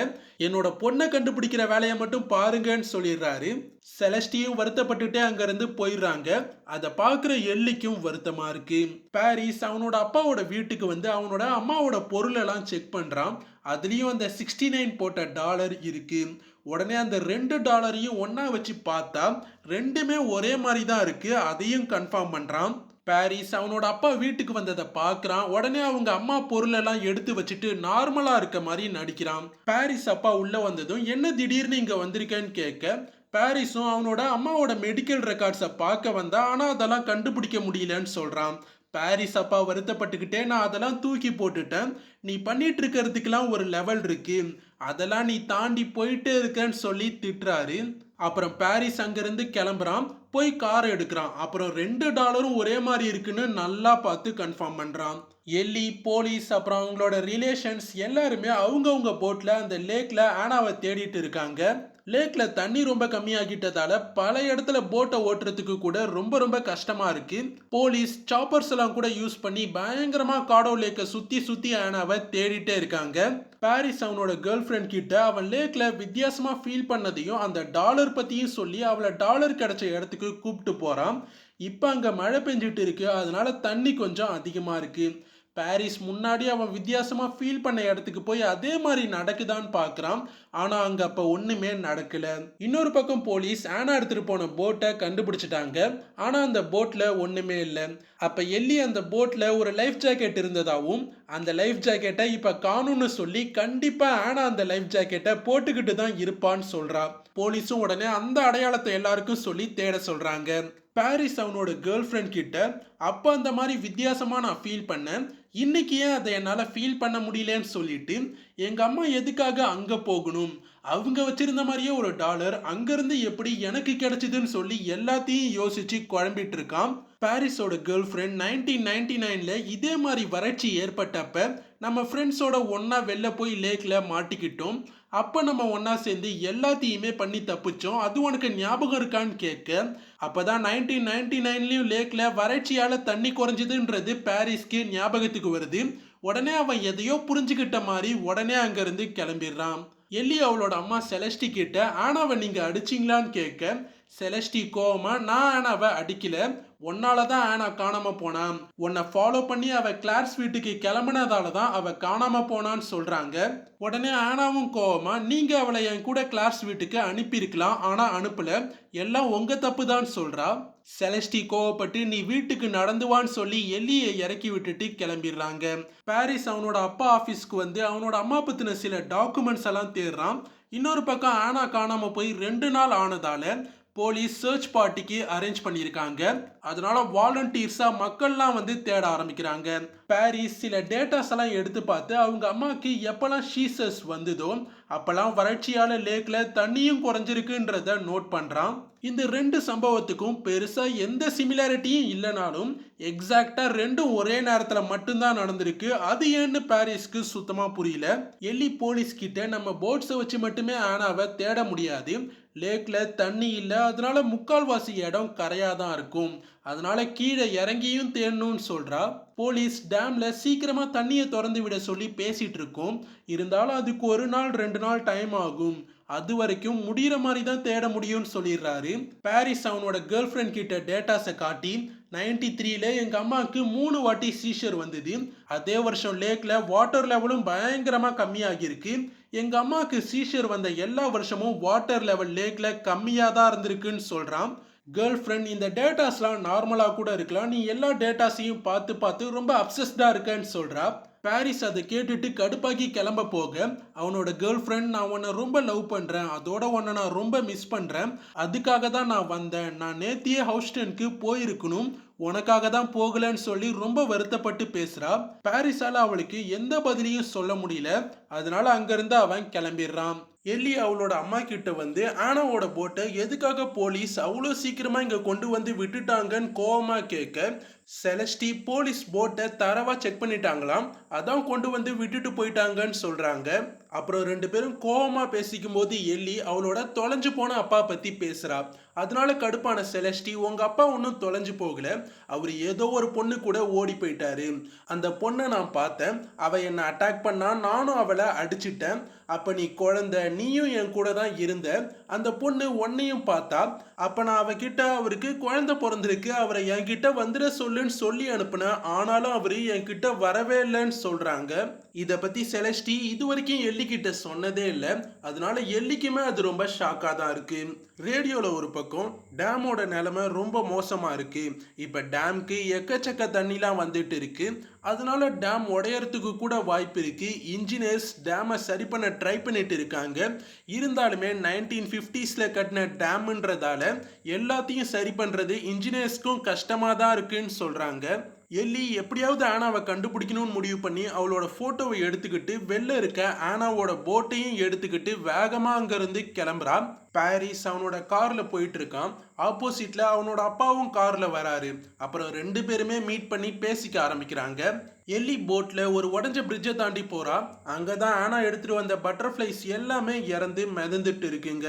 என்னோட பொண்ணை கண்டுபிடிக்கிற வேலையை மட்டும் பாருங்கன்னு சொல்லிடுறாரு. செலஸ்டியும் வருத்தப்பட்டுட்டே அங்க இருந்து போயிடுறாங்க. அதை பார்க்குற எல்லிக்கும் வருத்தமா இருக்கு. பாரிஸ் அவனோட அப்பாவோட வீட்டுக்கு வந்து அவனோட அம்மாவோட பொருள் எல்லாம் செக் பண்றான். அதுலயும் அந்த 69 போட்ட டாலர் இருக்கு. உடனே அந்த $2 ஒன்னா வச்சு பார்த்தா ரெண்டுமே ஒரே மாதிரி தான் இருக்கு. அதையும் கன்ஃபார்ம் பண்றான். பாரிஸ் அவனோட அப்பா வீட்டுக்கு வந்ததை பார்க்குறான். உடனே அவங்க அம்மா பொருள் எல்லாம் எடுத்து வச்சுட்டு நார்மலா இருக்க மாதிரி நடிக்கிறான். பாரிஸ் அப்பா உள்ள வந்ததும் என்ன திடீர்னு இங்க வந்திருக்கேன்னு கேட்க பாரிஸும் அவனோட அம்மாவோட மெடிக்கல் ரெக்கார்ட்ஸை பார்க்க வந்தா ஆனா அதெல்லாம் கண்டுபிடிக்க முடியலன்னு சொல்றான். பாரிஸ் அப்பா வருத்தப்பட்டுக்கிட்டே நான் அதெல்லாம் தூக்கி போட்டுட்டேன், நீ பண்ணிட்டு இருக்கிறதுக்கெல்லாம் ஒரு லெவல் இருக்கு, அதெல்லாம் நீ தாண்டி போயிட்டே இருக்கன்னு சொல்லி திட்டுறாரு. அப்புறம் பாரிஸ் அங்கிருந்து கிளம்புறான். போய் கார் எடுக்கிறான். அப்புறம் $2 ஒரே மாதிரி இருக்குன்னு நல்லா பார்த்து கன்ஃபார்ம் பண்றான். எல்லி போலீஸ் அப்புறம் அவங்களோட ரிலேஷன்ஸ் எல்லாருமே அவங்கவுங்க போட்ல அந்த லேக்ல ஆனாவை தேடிட்டு இருக்காங்க. லேக்ல தண்ணி ரொம்ப கம்மியாகிட்டதால பல இடத்துல போட்டை ஓட்டுறதுக்கு கூட ரொம்ப ரொம்ப கஷ்டமா இருக்கு. போலீஸ் சாப்பர்ஸ் எல்லாம் கூட யூஸ் பண்ணி பயங்கரமா காடோ லேக்கை சுத்தி சுத்தி ஆனாவை தேடிட்டே இருக்காங்க. பாரிஸ் அவனோட கேர்ள் ஃப்ரெண்ட் கிட்ட அவன் லேக்ல வித்தியாசமா ஃபீல் பண்ணதையும் அந்த டாலர் பத்தியும் சொல்லி அவளை டாலர் கிடைச்ச இடத்துக்கு கூப்பிட்டு போறான். இப்ப அங்க மழை பெஞ்சிட்டு இருக்கு, அதனால தண்ணி கொஞ்சம் அதிகமா இருக்கு. பாரிஸ் முன்னாடி அவன் வித்தியாசமா ஃபீல் பண்ண இடத்துக்கு போய் அதே மாதிரி நடக்குதான்னு பார்க்குறான். ஆனா அங்க அப்ப ஒண்ணுமே நடக்கல. இன்னொரு பக்கம் போலீஸ் ஆனா எடுத்துட்டு போன போட்டை கண்டுபிடிச்சிட்டாங்க. ஆனா அந்த போட்ல ஒண்ணுமே இல்லை. அப்ப எல்லி அந்த போட்ல ஒரு லைஃப் ஜாக்கெட் இருந்ததாவும் அந்த லைஃப் ஜாக்கெட்டை இப்ப காணும்னு சொல்லி கண்டிப்பா ஆனா அந்த லைஃப் ஜாக்கெட்டை போட்டுக்கிட்டு தான் இருப்பான்னு சொல்றா. போலீஸும் உடனே அந்த அடையாளத்தை எல்லாருக்கும் சொல்லி தேட சொல்றாங்க. பாரிஸ் அவனோட கேர்ள் ஃப்ரெண்ட் கிட்ட அப்போ அந்த மாதிரி வித்தியாசமா நான் ஃபீல் பண்ணேன், இன்னைக்கு ஏன் அதை என்னால் ஃபீல் பண்ண முடியலன்னு சொல்லிட்டு எங்கள் அம்மா எதுக்காக அங்கே போகணும், அவங்க வச்சிருந்த மாதிரியே ஒரு டாலர் அங்கேருந்து எப்படி எனக்கு கிடைச்சிதுன்னு சொல்லி எல்லாத்தையும் யோசிச்சு குழம்பிட்டு இருக்கான். பாரிஸோட கேர்ள் ஃப்ரெண்ட் 1999ல இதே மாதிரி வறட்சி ஏற்பட்டப்ப நம்ம ஃப்ரெண்ட்ஸோட ஒன்னா வெளில போய் லேக்ல மாட்டிக்கிட்டோம். அப்போ நம்ம ஒன்னா சேர்ந்து எல்லாத்தையுமே பண்ணி தப்பிச்சோம், அது உனக்கு ஞாபகம் இருக்கான்னு கேட்க அப்பதான் 1999லையும் லேக்ல வறட்சியால தண்ணி குறைஞ்சதுன்றது பாரிஸ்க்கு ஞாபகத்துக்கு வருது. உடனே அவன் எதையோ புரிஞ்சுக்கிட்ட மாதிரி உடனே அங்கிருந்து கிளம்பிடுறான். எல்லி அவளோட அம்மா செலஸ்டி கிட்ட ஆனாவை நீங்க அடிச்சிங்களான்னு கேட்க செலஸ்டி கோவமா நான் ஆனாவை அடிக்கல, உன்னாலதான் ஆனா காணாம போனான், உன்னை ஃபாலோ பண்ணி அவ கிளாஸ் வீட்டுக்கு கிளம்புனதால தான் அவ காணாம போனான்னு சொல்றாங்க. உடனே ஆனாவும் கோவமா நீங்க அவளை என் கூட கிளாஸ் வீட்டுக்கு அனுப்பியிருக்கலாம் ஆனா அனுப்பல, எல்லாம் உங்க தப்பு தான் சொல்றா. செலஸ்டி கோவப்பட்டு நீ வீட்டுக்கு நடந்துவான்னு சொல்லி எல்லியை இறக்கி விட்டுட்டு கிளம்பிடுறாங்க. பாரிஸ் அவனோட அப்பா ஆபீஸ்க்கு வந்து அவனோட அம்மா பத்தின சில டாக்குமெண்ட்ஸ் எல்லாம் தேடுறான். இன்னொரு பக்கம் ஆனா காணாம போய் 2 நாள் ஆனதால போலீஸ் சர்ச் பார்ட்டிக்கு அரேஞ்ச் பண்ணியிருக்காங்க. அதனால வாலண்டியர்ஸா மக்கள்லாம் வந்து தேட ஆரம்பிக்கிறாங்க. பாரிஸ் சில டேட்டாஸ் எல்லாம் எடுத்து பார்த்து அவங்க அம்மாவுக்கு எப்பெல்லாம் ஷீசஸ் வந்ததோ அப்பெல்லாம் வறட்சியால லேக்ல தண்ணியும் குறைஞ்சிருக்குன்றத நோட் பண்றான். இந்த 2 சம்பவத்துக்கும் பெருசா எந்த சிமிலாரிட்டியும் இல்லைனாலும் எக்ஸாக்டா ரெண்டும் ஒரே நேரத்துல மட்டும்தான் நடந்திருக்கு. அது ஏன்னு பாரிஸ்க்கு சுத்தமா புரியல. எல்லி போலீஸ் கிட்ட நம்ம போட்ஸை வச்சு மட்டுமே ஆனாவை தேட முடியாது, லேக்ல தண்ணி இல்லை, அதனால முக்கால்வாசி இடம் கரையாதான் இருக்கும், அதனால கீழே இறங்கியும் தேடணும்னு சொல்றா. போலீஸ் டேம்ல சீக்கிரமா தண்ணியை திறந்து விட சொல்லி பேசிட்டு இருக்கோம், இருந்தாலும் அதுக்கு 1 நாள் 2 நாள் டைம் ஆகும், அது வரைக்கும் முடிகிற மாதிரி தான் தேட முடியும்னு சொல்லிடுறாரு. பாரிஸ் அவனோட கேர்ள் ஃப்ரெண்ட் கிட்ட டேட்டாஸை காட்டி 93ல எங்க அம்மாவுக்கு 3 வாட்டி சீஷர் வந்தது, அதே வருஷம் லேக்ல வாட்டர் லெவலும் பயங்கரமா கம்மியாகிருக்கு, எங்க அம்மாவுக்கு சீஷர் வந்த எல்லா வருஷமும் வாட்டர் லெவல் லேக்ல கம்மியா தான் இருந்திருக்குன்னு சொல்றான். கேர்ள் ஃப்ரெண்ட் இந்த டேட்டாஸ்லாம் நார்மலா கூட இருக்கலாம், நீ எல்லா டேட்டாஸையும் பார்த்து பார்த்து ரொம்ப அப்சஸ்டா இருக்கன்னு சொல்றா. பாரிஸ் அதை கேட்டுட்டு கடுப்பாக்கி கிளம்ப போக அவனோட கேர்ள் ஃப்ரெண்ட் நான் உன்னை ரொம்ப லவ் பண்றேன், அதோட உன்னை நான் ரொம்ப மிஸ் பண்றேன், அதுக்காக தான் நான் வந்தேன், நான் நேத்தியே ஹவுஸ்டனுக்கு போயிருக்கணும், உனக்காக தான் போகலன்னு சொல்லி ரொம்ப வருத்தப்பட்டு பேசுறா. பாரிஸால அவளுக்கு எந்த பதிலையும் சொல்ல முடியல. அதனால அங்கிருந்து அவன் கிளம்பிடுறான். எல்லி அவளோட அம்மா கிட்ட வந்து ஆனாவோட போட்டை எதுக்காக போலீஸ் அவ்வளோ சீக்கிரமா இங்க கொண்டு வந்து விட்டுட்டாங்கன்னு கோவமா கேட்க, செலஸ்டி போலீஸ் போட்டை தரவா செக் பண்ணிட்டாங்களாம், அதான் கொண்டு வந்து விட்டுட்டு போயிட்டாங்கன்னு சொல்றாங்க. அப்புறம் ரெண்டு பேரும் கோவமா பேசிக்கும் போது எல்லி அவளோட தொலைஞ்சு போன அப்பா பத்தி பேசுறா. அதனால கடுப்பான செலஸ்டி, உங்க அப்பா ஒன்றும் தொலைஞ்சு போகல, அவர் ஏதோ ஒரு பொண்ணு கூட ஓடி போயிட்டாரு, அந்த பொண்ணை நான் பார்த்தேன், அவ என்னை அட்டாக் பண்ணா, நானும் அவளை அடிச்சிட்டேன், அப்ப நீ குழந்தை, நீயும் என் கூட தான் இருந்த, அந்த பொண்ணு உன்னையும் பார்த்தா, அப்ப நான் அவகிட்ட அவருக்கு குழந்தை பிறந்திருக்கு, அவரை என்கிட்ட வந்துட சொல்லுன்னு சொல்லி அனுப்புனேன், ஆனாலும் அவரு என்கிட்ட வரவே இல்லைன்னு சொல்றாங்க. இதை பத்தி செலஸ்டி இது வரைக்கும் எல்லி கிட்ட சொன்னதே இல்லை. அதனால எல்லிக்குமே அது ரொம்ப ஷாக்கா தான் இருக்கு. ரேடியோல ஒரு பக்கம் டேமோட நிலைமை ரொம்ப மோசமா இருக்கு, இப்ப டேம்க்கு எக்கச்சக்க தண்ணிலாம் வந்துட்டு இருக்கு, அதனால டேம் உடையறதுக்கு கூட வாய்ப்பு இருக்கு. இன்ஜினியர்ஸ் டேமை சரி பண்ண ட்ரை பண்ணிட்டு இருக்காங்க. இருந்தாலுமே 1950ஸ்ல கட்டின டேம்ன்றதால எல்லாத்தையும் சரி பண்றது இன்ஜினியர்ஸ்க்கும் கஷ்டமா தான் இருக்குன்னு சொல்றாங்க. எல்லி எப்படியாவது ஆனாவை கண்டுபிடிக்கணும்னு முடிவு பண்ணி அவளோட போட்டோவை எடுத்துக்கிட்டு வெளில இருக்க ஆனாவோட போட்டையும் எடுத்துக்கிட்டு வேகமா அங்கிருந்து கிளம்புறா. பாரிஸ் அவனோட கார்ல போயிட்டு இருக்கான். ஆப்போசிட்ல அவனோட அப்பாவும் கார்ல வராரு. அப்புறம் ரெண்டு பேருமே மீட் பண்ணி பேசிக்க ஆரம்பிக்கிறாங்க. எல்லி போட்ல ஒரு உடஞ்ச பிரிட்ஜை தாண்டி போறா. அங்கதான் ஆனா எடுத்துட்டு வந்த பட்டர்ஃபிளைஸ் எல்லாமே இறந்து மிதந்துட்டு இருக்குங்க.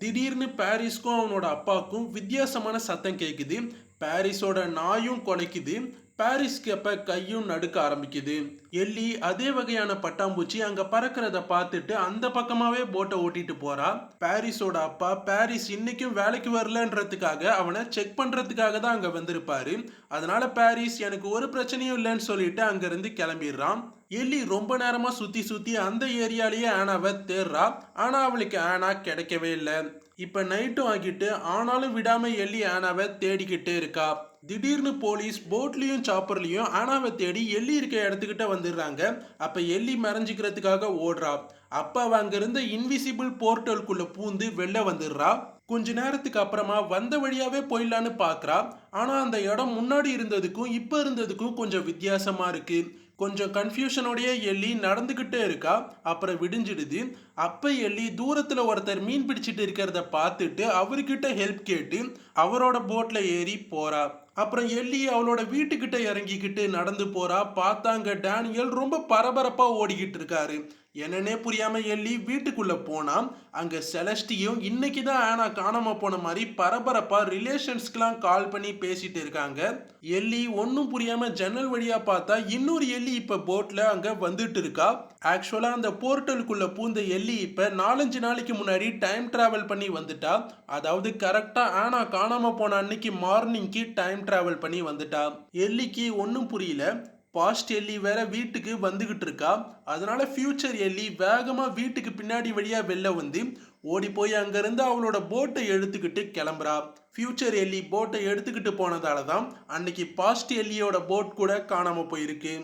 திடீர்னு பாரிஸ்க்கும் அவனோட அப்பாவுக்கும் வித்தியாசமான சத்தம் கேக்குது. பாரிஸோட நாயும் குலைக்குது. பாரிஸ்க்கு அப்ப கையும் நடுக்க ஆரம்பிக்குது. எல்லி அதே வகையான பட்டாம்பூச்சி அங்க பறக்கிறத பார்த்துட்டு அந்த பக்கமாவே போட்டை ஓட்டிட்டு போறா. பாரிஸோட அப்பா பாரிஸ் இன்னைக்கும் வேலைக்கு வரலன்றதுக்காக அவனை செக் பண்றதுக்காக தான் அங்க வந்திருப்பாரு. அதனால பாரிஸ் எனக்கு ஒரு பிரச்சனையும் இல்லைன்னு சொல்லிட்டு அங்கிருந்து கிளம்பிடுறான். எல்லி ரொம்ப நேரமா சுத்தி சுத்தி அந்த ஏரியாலேயே ஆனாவை தேடுறா. ஆனா அவளுக்கு ஆனா கிடைக்கவே இல்லை. இப்ப நைட்டும் ஆகிட்டு ஆனாலும் விடாம எல்லி ஆனாவை தேடிக்கிட்டே இருக்கா. திடீர்னு போலீஸ் போட்லயும் சாப்பர்லயும் ஆனாவை தேடி எல்லி இருக்க இடத்துக்கிட்ட வந்துடுறாங்க. அப்ப எல்லி மறைஞ்சிக்கிறதுக்காக ஓடுறா. அப்ப அவ அங்க இருந்த இன்விசிபிள் போர்ட்டலுக்குள்ள பூந்து வெளில வந்துடுறா. கொஞ்ச நேரத்துக்கு அப்புறமா வந்த வழியாவே போயிடலான்னு பாக்குறா. ஆனா அந்த இடம் முன்னாடி இருந்ததுக்கும் இப்ப இருந்ததுக்கும் கொஞ்சம் வித்தியாசமா இருக்கு. கொஞ்சம் கன்ஃபியூஷனோடய எல்லி நடந்துகிட்டே இருக்கா. அப்புறம் விடிஞ்சிடுது. அப்ப எல்லி தூரத்துல ஒருத்தர் மீன் பிடிச்சிட்டு இருக்கிறத பார்த்துட்டு அவர்கிட்ட ஹெல்ப் கேட்டு அவரோட போட்ல ஏறி போறா. அப்புறம் எல்லி அவளோட வீட்டுக்கிட்ட இறங்கிக்கிட்டு நடந்து போறா. பார்த்தாங்க டேனியல் ரொம்ப பரபரப்பா ஓடிக்கிட்டு இருக்காரு. என்னன்னே புரியாம எல்லி வீட்டுக்குள்ள போனா. அங்க செலஸ்டியும் இன்னைக்கு தான் ஆனா காணாம போன மாதிரி பரபரப்பா ரிலேஷன்ஸ்க்குலாம் கால் பண்ணி பேசிட்டு இருக்காங்க. எல்லி ஒன்னும் புரியாம ஜன்னல் வழியா பார்த்தா இன்னொரு எல்லி இப்ப போட்ல அங்க வந்துட்டு இருக்கா. ஆக்சுவலா அந்த போர்ட்டலுக்குள்ள பூந்த எல்லி இப்ப 4-5 நாளைக்கு முன்னாடி டைம் டிராவல் பண்ணி வந்துட்டா. அதாவது கரெக்டா ஆனா காணாம போன அன்னைக்கு மார்னிங்க்கு டைம் டிராவல் பண்ணி வந்துட்டா. எல்லிக்கு ஒன்னும் புரியல. பாஸ்ட் எல்லி வேற வீட்டுக்கு வந்துகிட்டு இருக்கா. அதனால ஃபியூச்சர் எல்லி வேகமா வீட்டுக்கு பின்னாடி வழியா வெளில வந்து ஓடி போய் அங்கிருந்து அவளோட போட்டை எடுத்துக்கிட்டு கிளம்புறா. ஃபியூச்சர் எல்லி போட்டை எடுத்துக்கிட்டு போனதால தான் அன்னைக்கு பாஸ்ட் எல்லியோட போட் கூட காணாம போயிருக்கு.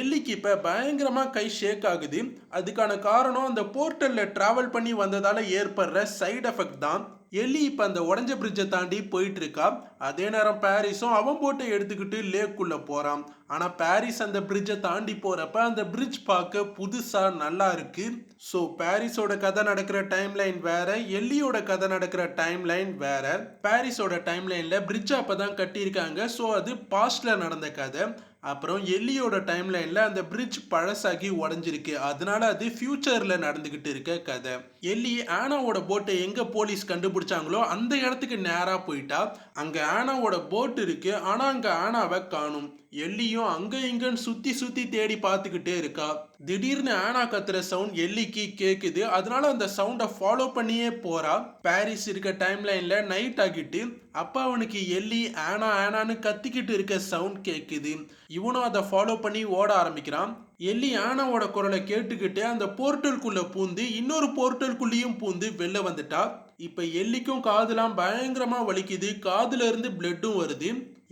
எல்லிக்கு இப்ப பயங்கரமா கை ஷேக் ஆகுது. அதுக்கான காரணம் அந்த போர்ட்டல்ல டிராவல் பண்ணி வந்ததால ஏற்படுற சைடு எஃபெக்ட் தான். எல்லி இப்ப அந்த உடஞ்ச பிரிட்ஜை தாண்டி போயிட்டு இருக்கா. அதே நேரம் பாரிஸும் அவன் போட்டை எடுத்துக்கிட்டு லேக்குள்ள போறான். ஆனா பாரிஸ் அந்த பிரிட்ஜை தாண்டி போறப்ப அந்த பிரிட்ஜ் பார்க்க புதுசா நல்லா இருக்கு. ஸோ பாரிஸோட கதை நடக்கிற டைம் லைன் வேற, எல்லியோட கதை நடக்கிற டைம் லைன் வேற. பாரிஸோட டைம் லைன்ல பிரிட்ஜ் அப்பதான் கட்டியிருக்காங்க. ஸோ அது பாஸ்ட்ல நடந்த கதை. அப்புறம் எல்லியோட டைம் லைன்ல அந்த பிரிட்ஜ் பழசாகி உடஞ்சிருக்கு. அதனால அது ஃபியூச்சர்ல நடந்துகிட்டு இருக்க கதை. எல்லி ஆனாவோட போட்டை எங்க போலீஸ் கண்டுபிடிச்சாங்களோ அந்த இடத்துக்கு நேரா போயிட்டா. அங்க ஆனாவோட போட் இருக்கு. ஆனா அங்க ஆனாவை காணும். எல்லியும் அங்க இங்கன்னு சுத்தி சுத்தி தேடி பார்த்துக்கிட்டே இருக்கா. திடீர்னு ஆனா கத்துற சவுண்ட் எல்லிக்கு கேக்குது. அதனால அந்த சவுண்டை ஃபாலோ பண்ணியே போறா. பாரிஸ் இருக்க டைம் லைன்ல நைட் ஆகிட்டு அப்ப அவனுக்கு எல்லி ஆனா ஆனான்னு கத்திக்கிட்டு இருக்க சவுண்ட் கேக்குது. இவனும் அதை ஃபாலோ பண்ணி ஓட ஆரம்பிக்கிறான். எல்லி ஆனாவோட குரலை கேட்டுக்கிட்டு அந்த போர்ட்டலுக்குள்ள பூந்து இன்னொரு போர்ட்டலுக்குள்ளேயும் பூந்து வெளில வந்துட்டா. இப்ப எல்லிக்கும் காதுலாம் பயங்கரமா வலிக்குது. காதுல இருந்து பிளட்டும் வருது.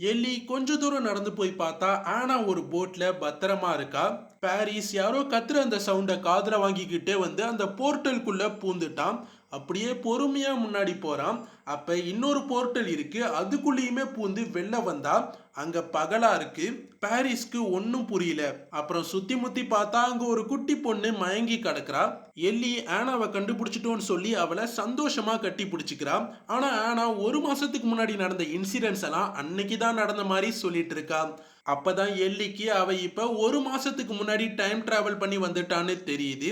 எல்லி கொஞ்ச தூரம் நடந்து போய் பார்த்தா ஆனா ஒரு போட்ல பத்திரமா இருக்கா. பாரிஸ் யாரோ கத்துற அந்த சவுண்டை காதுல வாங்கிக்கிட்டே வந்து அந்த போர்ட்டலுக்குள்ள பூந்துட்டான். அப்படியே பொறுமையா முன்னாடி போறான். அப்ப இன்னொரு போர்ட்டல் இருக்கு. அதுக்குள்ளேயுமே பூந்து வெளில வந்தா அங்க பகலா இருக்கு. பாரிஸ்க்கு ஒன்னும் புரியல. அப்புறம் சுத்தி முத்தி பார்த்தா அங்க ஒரு குட்டி பொண்ணு மயங்கி கிடக்குறா. எல்லி ஆனாவை கண்டுபிடிச்சிட்டோன்னு சொல்லி அவளை சந்தோஷமா கட்டி பிடிச்சிக்கிறா. ஆனா ஆனா ஒரு மாசத்துக்கு முன்னாடி நடந்த இன்சிடென்ட்ஸ் எல்லாம் அன்னைக்கு தான் நடந்த மாதிரி சொல்லிட்டு இருக்கா. அப்பதான் எல்லிக்கு அவ இப்ப ஒரு மாசத்துக்கு முன்னாடி டைம் டிராவல் பண்ணி வந்துட்டான்னு தெரியுது.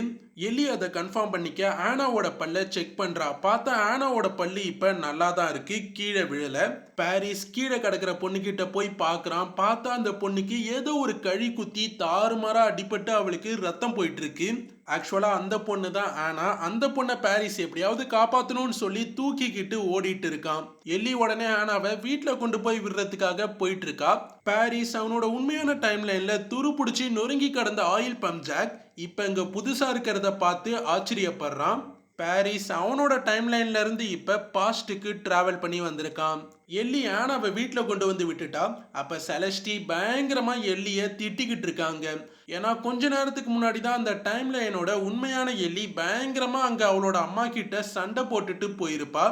எல்லி அதை கன்ஃபார்ம் பண்ணிக்க ஆனாவோட பல்ல செக் பண்றா. பார்த்தா ஆனாவோட பல்லு இப்ப நல்லா தான் இருக்கு, கீழே விழல. பாரிஸ் கீழே கிடக்கிற பொண்ணுகிட்ட போய் பார்க்கறான். பார்த்தா அந்த பொண்ணுக்கு ஏதோ ஒரு கழி குத்தி தாறுமாறா அடிபட்டு அவளுக்கு ரத்தம் போயிட்டு இருக்கு. ஆக்சுவலா அந்த பொண்ணு தான் ஆனா. அந்த பொண்ணை பாரிஸ் எப்படியாவது காப்பாத்தணும்னு சொல்லி தூக்கிக்கிட்டு ஓடிட்டு இருக்கான். எல்லி உடனே ஆனாவை வீட்டுல கொண்டு போய் விடுறதுக்காக போயிட்டு இருக்கா. பாரிஸ் அவனோட உண்மையான டைம் லைன்ல துரு பிடிச்சி நொறுங்கி கடந்த ஆயில் பம்ப் ஜாக் இப்ப இங்க புதுசா இருக்கிறத பார்த்து ஆச்சரியப்படுறான். பாரிஸ் அவனோட டைம் லைன்ல இருந்து இப்ப பாஸ்டுக்கு டிராவல் பண்ணி வந்திருக்கான். எல்லி ஆனாவை வீட்டுல கொண்டு வந்து விட்டுட்டா. அப்ப செலஸ்டி பயங்கரமா எல்லிய திட்டிக்கிட்டு இருக்காங்க. ஏன்னா கொஞ்ச நேரத்துக்கு முன்னாடி தான் அந்த டைம் லைனோட உண்மையான எல்லி பயங்கரமா அங்க அவளோட அம்மா கிட்ட சண்டை போட்டுட்டு போயிருப்பா.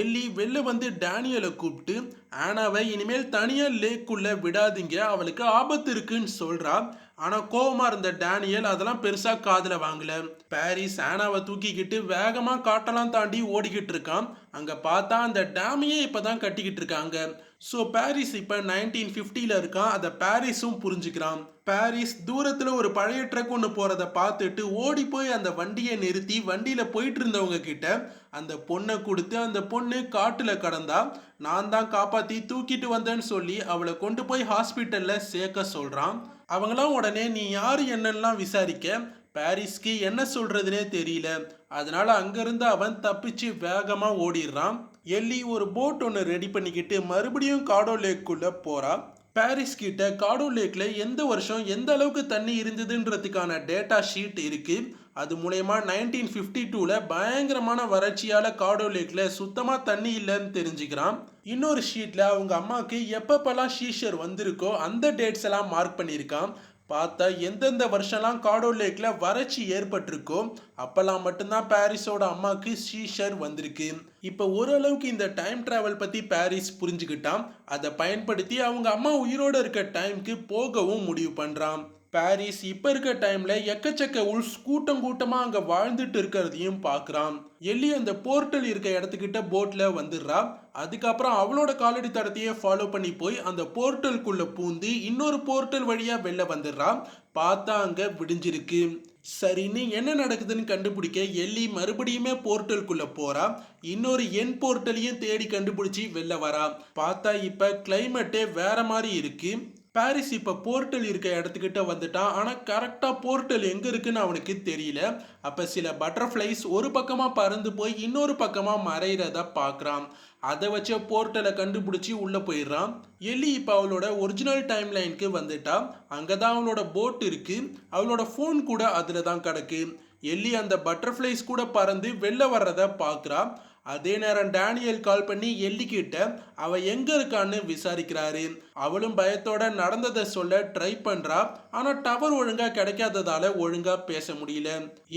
எல்லி வெளில வந்து டேனியலை கூப்பிட்டு ஆனாவை இனிமேல் தனியா லேக்குள்ள விடாதீங்க, அவளுக்கு ஆபத்து இருக்குன்னு சொல்றா. ஆனா கோவமா இருந்த டேனியல் அதெல்லாம் பெருசா காதுல வாங்கல. பாரிஸ் ஆனாவை தூக்கிக்கிட்டு வேகமா காட்டெல்லாம் தாண்டி ஓடிக்கிட்டு இருக்கான். அங்க பார்த்தா அந்த டேமையே இப்பதான் கட்டிக்கிட்டு இருக்காங்க. ஸோ பாரிஸ் இப்போ 1950ல இருக்கான். அதை பாரிஸும் புரிஞ்சுக்கிறான். பாரிஸ் தூரத்தில் ஒரு பழைய ட்ரக் ஒன்று போகிறத பார்த்துட்டு ஓடி போய் அந்த வண்டியை நிறுத்தி வண்டியில் போயிட்டு இருந்தவங்க கிட்ட அந்த பொண்ணை கொடுத்து அந்த பொண்ணு காட்டில் கடந்தா. நான் தான் காப்பாற்றி தூக்கிட்டு வந்தேன்னு சொல்லி அவளை கொண்டு போய் ஹாஸ்பிட்டலில் சேர்க்க சொல்கிறான். அவங்களாம் உடனே நீ யார் என்னெல்லாம் விசாரிக்க பாரிஸ்க்கு என்ன சொல்றதுனே தெரியல. அதனால அங்கிருந்து அவன் தப்பிச்சு வேகமா ஓடிடுறான். எல்லி ஒரு போட் ஒன்று ரெடி பண்ணிக்கிட்டு மறுபடியும் காடோ லேக்குள்ள போறா. பாரிஸ் கிட்ட காடோ லேக்ல எந்த வருஷம் எந்த அளவுக்கு தண்ணி இருந்ததுன்றதுக்கான டேட்டா ஷீட் இருக்கு. அது மூலயமா 1952ல பயங்கரமான வறட்சியால காடோ லேக்ல சுத்தமா தண்ணி இல்லைன்னு தெரிஞ்சுக்கிறான். இன்னொரு ஷீட்ல அவங்க அம்மாவுக்கு எப்பப்பெல்லாம் சீஷர் வந்திருக்கோ அந்த டேட்ஸ் எல்லாம் மார்க் பண்ணியிருக்கான். பார்த்தா எந்தெந்த வருஷம்லாம் காடோ லேக்ல வறட்சி ஏற்பட்டிருக்கோ அப்பெல்லாம் மட்டும்தான் பாரிஸோட அம்மாவுக்கு சீஷர் வந்திருக்கு. இப்போ ஓரளவுக்கு இந்த டைம் டிராவல் பத்தி பாரிஸ் புரிஞ்சுக்கிட்டான். அதை பயன்படுத்தி அவங்க அம்மா உயிரோட இருக்க டைம்க்கு போகவும் முடிவு பண்றான். பாரிஸ் இப்ப இருக்க டைம்ல எக்கச்சக்க உல்ஸ் கூட்டம் கூட்டமா அங்க வாழ்ந்துட்டு இருக்கிறதையும் பாக்குறான். எல்லி அந்த போர்ட்டல் இருக்க இடத்துக்கிட்ட போட்ல வந்துடுறா. அதுக்கப்புறம் அவளோட காலடி தடத்தையே ஃபாலோ பண்ணி போய் அந்த போர்ட்டலுக்குள்ள பூந்து இன்னொரு போர்ட்டல் வழியா வெளில வந்துடுறா. பார்த்தா அங்க விடிஞ்சிருக்கு. சரின்னு என்ன நடக்குதுன்னு கண்டுபிடிக்க எல்லி மறுபடியுமே போர்ட்டலுக்குள்ள போறா. இன்னொரு என் போர்ட்டலையும் தேடி கண்டுபிடிச்சி வெளில வரா. பார்த்தா இப்ப கிளைமேட்டே வேற மாதிரி இருக்கு. பாரிஸ் இப்போ போர்ட்டல் இருக்க இடத்துக்கிட்ட வந்துட்டான். ஆனால் கரெக்டாக போர்ட்டல் எங்கே இருக்குன்னு அவனுக்கு தெரியல. அப்போ சில பட்டர்ஃப்ளைஸ் ஒரு பக்கமாக பறந்து போய் இன்னொரு பக்கமாக மறைகிறத பார்க்குறான். அதை வச்ச போர்ட்டலை கண்டுபிடிச்சி உள்ளே போயிடுறான். எல்லி இப்போ அவளோட ஒரிஜினல் டைம் லைனுக்கு வந்துட்டா. அங்கே தான் அவளோட போட் இருக்கு. அவளோட ஃபோன் கூட அதில் தான் கிடக்கு. எல்லி அந்த பட்டர்ஃப்ளைஸ் கூட பறந்து வெளில வர்றத பார்க்குறா. அதே நேரம் டேனியல் கால் பண்ணி எல்லி கிட்ட அவ எங்க இருக்கான்னு விசாரிக்கிறாரு. அவளும் பயத்தோட நடந்ததை சொல்ல ட்ரை பண்றா. ஆனா டவர் ஒழுங்கா கிடைக்காததால ஒழுங்கா பேச முடியல.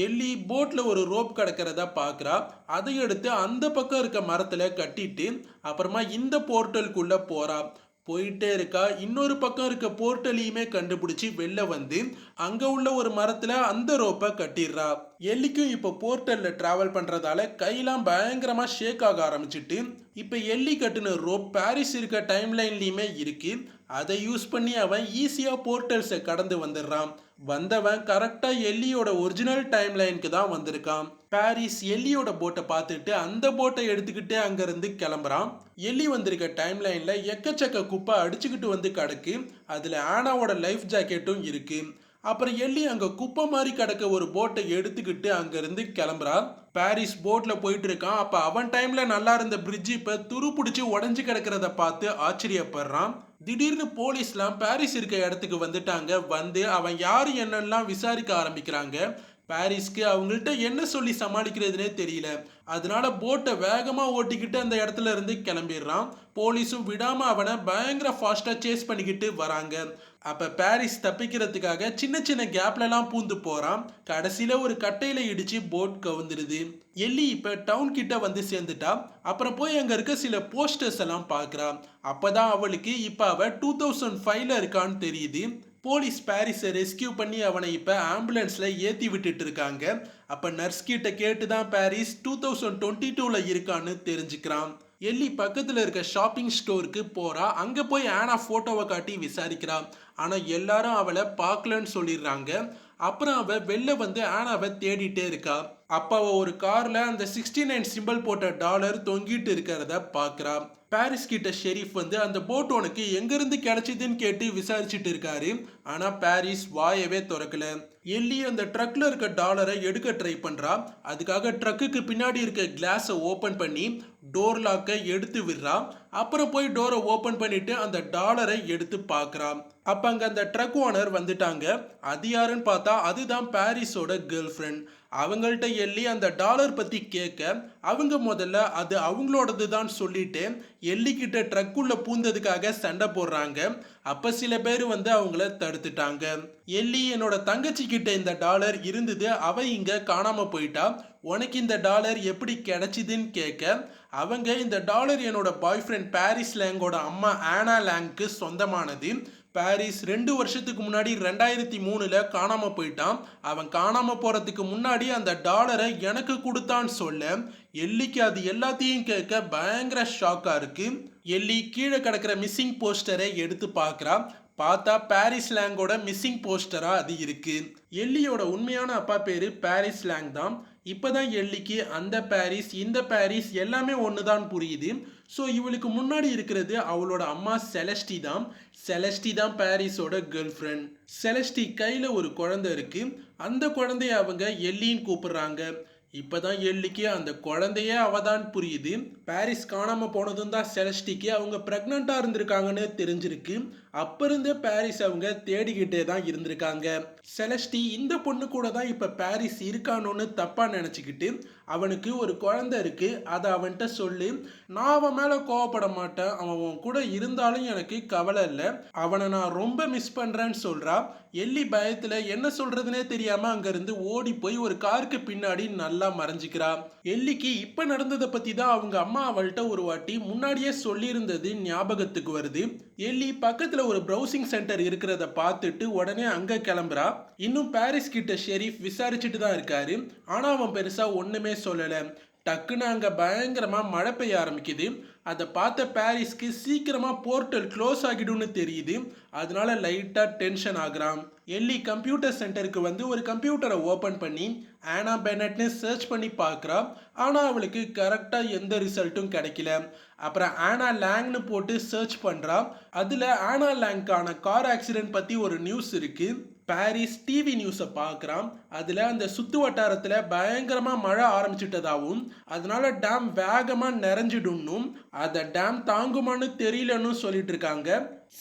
எல்லி போட்ல ஒரு ரோப் கிடக்கிறத பாக்குறா. அதை எடுத்து அந்த பக்கம் இருக்க மரத்துல கட்டிட்டு அப்புறமா இந்த போர்ட்டலுக்குள்ள போறா. போயிட்டே இருக்கா. இன்னொரு பக்கம் இருக்க போர்ட்டலையுமே கண்டுபிடிச்சி வெளில வந்து அங்க உள்ள ஒரு மரத்துல அந்த ரோப்பை கட்டிடுறா. எல்லிக்கும் இப்ப போர்ட்டல்ல டிராவல் பண்றதால கையெல்லாம் பயங்கரமா ஷேக் ஆக ஆரம்பிச்சுட்டு இப்ப எல்லி கட்டின ரோப் பாரிஸ் இருக்க டைம் லைன்லயுமே இருக்கு. அதை யூஸ் பண்ணி அவன் ஈஸியா போர்ட்டல்ஸை கடந்து வந்துடுறான். வந்தவன் கரெக்டா எல்லியோட ஒரிஜினல் டைம் லைனுக்கு தான் வந்திருக்கான். பாரிஸ் எல்லியோட போட்டை பார்த்துட்டு அந்த போட்டை எடுத்துக்கிட்டு அங்கிருந்து கிளம்புறான். எல்லி வந்திருக்க டைம் லைன்ல எக்கச்சக்க குப்பை அடிச்சுக்கிட்டு வந்து கிடக்கு. அதுல ஆனாவோட லைஃப் ஜாக்கெட்டும் இருக்கு. அப்புறம் எல்லி அங்க குப்பை மாதிரி கிடக்க ஒரு போட்டை எடுத்துக்கிட்டு அங்கிருந்து கிளம்புறா. பாரிஸ் போட்ல போயிட்டு இருக்கான். அப்ப அவன் டைம்ல நல்லா இருந்த பிரிட்ஜ் இப்ப துரு பிடிச்சி உடஞ்சு கிடக்கிறத பார்த்து ஆச்சரியப்படுறான். திடீர்னு போலீஸ்லாம் பாரிஸ் இருக்க இடத்துக்கு வந்துட்டாங்க. வந்து அவன் யாரு என்னெல்லாம் விசாரிக்க ஆரம்பிக்கிறாங்க. பாரிஸ்க்கு அவங்கள்ட்ட என்ன சொல்லி சமாளிக்கிறதுனே தெரியல. அதனால போட்டை வேகமா ஓட்டிக்கிட்டு அந்த இடத்துல இருந்து கிளம்பிடுறான். போலீஸும் விடாம அவனை பயங்கர ஃபாஸ்டா சேஸ் பண்ணிக்கிட்டு வராங்க. அப்ப பாரிஸ் தப்பிக்கிறதுக்காக சின்ன சின்ன கேப்லலாம் பூந்து போறான். கடைசியில ஒரு கட்டையில இடிச்சு போட் கவுந்துருது. எல்லி இப்ப டவுன் கிட்ட வந்து சேர்ந்துட்டா. அப்புறம் போய் அங்க இருக்க சில போஸ்டர்ஸ் எல்லாம் பார்க்கறா. அப்பதான் அவளுக்கு இப்ப அவ 2005ல இருக்கான்னு தெரியுது. போலீஸ் பாரிஸை ரெஸ்கியூ பண்ணி அவனை இப்ப ஆம்புலன்ஸ்ல ஏத்தி விட்டுட்டு இருக்காங்க. அப்ப நர்ஸ் கிட்ட கேட்டுதான் பாரிஸ் 2022ல இருக்கான்னு தெரிஞ்சுக்கிறான். எல்லி பக்கத்துல இருக்க ஷாப்பிங் ஸ்டோருக்கு போறா. அங்க போய் ஆனா போட்டோவை காட்டி விசாரிக்கிறா. ஆனா எல்லாரும் அவளை பார்க்கலன்னு சொல்லிடுறாங்க. அப்புறம் அவ வெளில வந்து ஆனாவை தேடிட்டே இருக்கா. அப்ப அவ ஒரு கார்ல அந்த 69 சிம்பிள் போட்ட டாலர் தொங்கிட்டு இருக்கிறத பாக்குறா. பாரிஸ் கிட்ட ஷெரீஃப் வந்து அந்த போட் உனக்கு எங்கிருந்து கிடைச்சதுன்னு கேட்டு விசாரிச்சுட்டு இருக்காரு. ஆனா பாரிஸ் வாயவே திறக்கல. எல்லி அந்த ட்ரக்ல இருக்க டாலரை எடுக்க ட்ரை பண்றா. அதுக்காக ட்ரக்குக்கு பின்னாடி இருக்க கிளாஸை ஓபன் பண்ணி டோர் லாக்கை எடுத்து விடுறா. அப்புறம் போய் டோரை ஓபன் பண்ணிட்டு அந்த டாலரை எடுத்து பார்க்கறா. அப்ப அங்க அந்த ட்ரக் ஓனர் வந்துட்டாங்க. அது யாருன்னு பார்த்தா அதுதான் பாரிஸோட கேர்ள் ஃப்ரெண்ட். அவங்கள்ட்ட எல்லி அந்த டாலர் பத்தி கேட்க அவங்க முதல்ல அது அவங்களோடது தான் சொல்லிட்டு எல்லி கிட்ட ட்ரக்குள்ள பூந்ததுக்காக சண்டை போடுறாங்க. அப்ப சில பேர் வந்து அவங்கள தடுத்துட்டாங்க. எல்லி என்னோட தங்கச்சி கிட்ட இந்த டாலர் இருந்தது, அவ இங்க காணாம போயிட்டா, உனக்கு இந்த டாலர் எப்படி கிடைச்சிதுன்னு கேட்க அவங்க இந்த டாலர் என்னோட பாய் ஃப்ரெண்ட் பாரிஸ் லேங்கோட அம்மா ஆனா லேங்க்கு சொந்தமானது. பாரிஸ் 2 வருஷத்துக்கு முன்னாடி 2003ல காணாம போயிட்டான். அவன் காணாம போறதுக்கு முன்னாடி அந்த டாலரை எனக்கு கொடுத்தான்னு சொல்ல எல்லிக்கு அது எல்லாத்தையும் கேட்க பயங்கர ஷாக்கா இருக்கு. எல்லி கீழே கிடக்கிற மிஸ்ஸிங் போஸ்டரை எடுத்து பார்க்கறா. பார்த்தா பாரிஸ் லேங்கோட மிஸ்ஸிங் போஸ்டரா அது இருக்கு. எல்லியோட உண்மையான அப்பா பேரு பாரிஸ் லேங் தான். இப்பதான் எல்லிக்கு அந்த பாரிஸ் இந்த பாரிஸ் எல்லாமே ஒண்ணுதான் புரியுது. ஸோ இவளுக்கு முன்னாடி இருக்கிறது அவளோட அம்மா செலஸ்டி தான். செலஸ்டி தான் பாரிஸோட கேர்ள் ஃப்ரெண்ட். செலஸ்டி கையில ஒரு குழந்தை இருக்கு. அந்த குழந்தைய அவங்க எல்லின்னு கூப்பிடுறாங்க. இப்பதான் எல்லிக்கு அந்த குழந்தையே அவதான் புரியுது. பாரிஸ் காணாம போனதும் தான் செலஸ்டிக்கு அவங்க பிரெக்னண்டா இருந்திருக்காங்கன்னு தெரிஞ்சிருக்கு. அப்ப இருந்தே பாரிஸ் அவங்க தேடிக்கிட்டே தான் இருந்திருக்காங்க. செலஸ்டி இந்த பொண்ணு கூட தான் இப்ப பாரிஸ் இருக்கானோன்னு தப்பா நினைச்சுக்கிட்டு அவனுக்கு ஒரு குழந்தை இருக்கு, அதை அவன்கிட்ட சொல்லி நான் அவன் மேல கோவப்பட மாட்டேன், அவன் கூட இருந்தாலும் எனக்கு கவலை இல்லை, அவனை நான் ரொம்ப மிஸ் பண்றேன்னு சொல்றா. எல்லி பயத்துல என்ன சொல்றதுனே தெரியாம அங்க இருந்து ஓடி போய் ஒரு காருக்கு பின்னாடி நல்லா மறைஞ்சிக்கிறா. எல்லிக்கு இப்ப நடந்ததை பத்தி தான் அவங்க அம்மா அவள்கிட்ட ஒரு வாட்டி முன்னாடியே சொல்லி இருந்தது ஞாபகத்துக்கு வருது. எல்லி பக்கத்துல ஒரு ப்ரௌசிங் சென்டர் இருக்கிறத பார்த்துட்டு உடனே அங்க கிளம்புறா. இன்னும் பாரிஸ் கிட்ட ஷெரீஃப் விசாரிச்சுட்டு தான் இருக்காரு. ஆனா அவன் பெருசா ஒண்ணுமே சொல்லல. டக்குன்னு அங்க பயங்கரமா மழை பெய்ய ஆரம்பிக்குது. அதை பார்த்த பாரிஸ்க்கு சீக்கிரமா போர்ட்டல் க்ளோஸ் ஆகிடும்னு தெரியுது. அதனால லைட்டா டென்ஷன் ஆகுறான். எல்லி கம்ப்யூட்டர் சென்டருக்கு வந்து ஒரு கம்ப்யூட்டரை ஓபன் பண்ணி ஆனா பெனட்னு சர்ச் பண்ணி பார்க்குறா. ஆனா அவளுக்கு கரெக்டா எந்த ரிசல்ட்டும் கிடைக்கல. அப்புறம் ஆனா லேங்னு போட்டு சர்ச் பண்றா. அதுல ஆனா லேங்கான கார் ஆக்சிடென்ட் பத்தி ஒரு நியூஸ் இருக்கு. பாரிஸ் டிவி நியூஸை பார்க்குறான். அதில் அந்த சுத்து வட்டாரத்தில் பயங்கரமாக மழை ஆரம்பிச்சிட்டதாகவும் அதனால டேம் வேகமாக நிறைஞ்சிடும்னும் அதை டேம் தாங்குமான்னு தெரியலன்னு சொல்லிட்டு இருக்காங்க.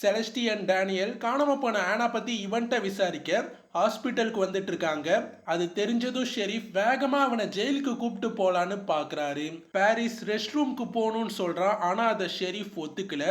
செலஸ்டி அண்ட் டேனியல் காணாம போன ஆனா பற்றி இவன்ட்ட விசாரிக்க ஹாஸ்பிட்டலுக்கு வந்துட்டு இருக்காங்க. அது தெரிஞ்சதும் ஷெரீஃப் வேகமா அவனை ஜெயிலுக்கு கூப்பிட்டு போலான்னு பாக்குறாரு. பாரிஸ் ரெஸ்ட் ரூம்க்கு போகணும்னு சொல்றான். ஆனா அதை ஷெரீஃப் ஒத்துக்கல.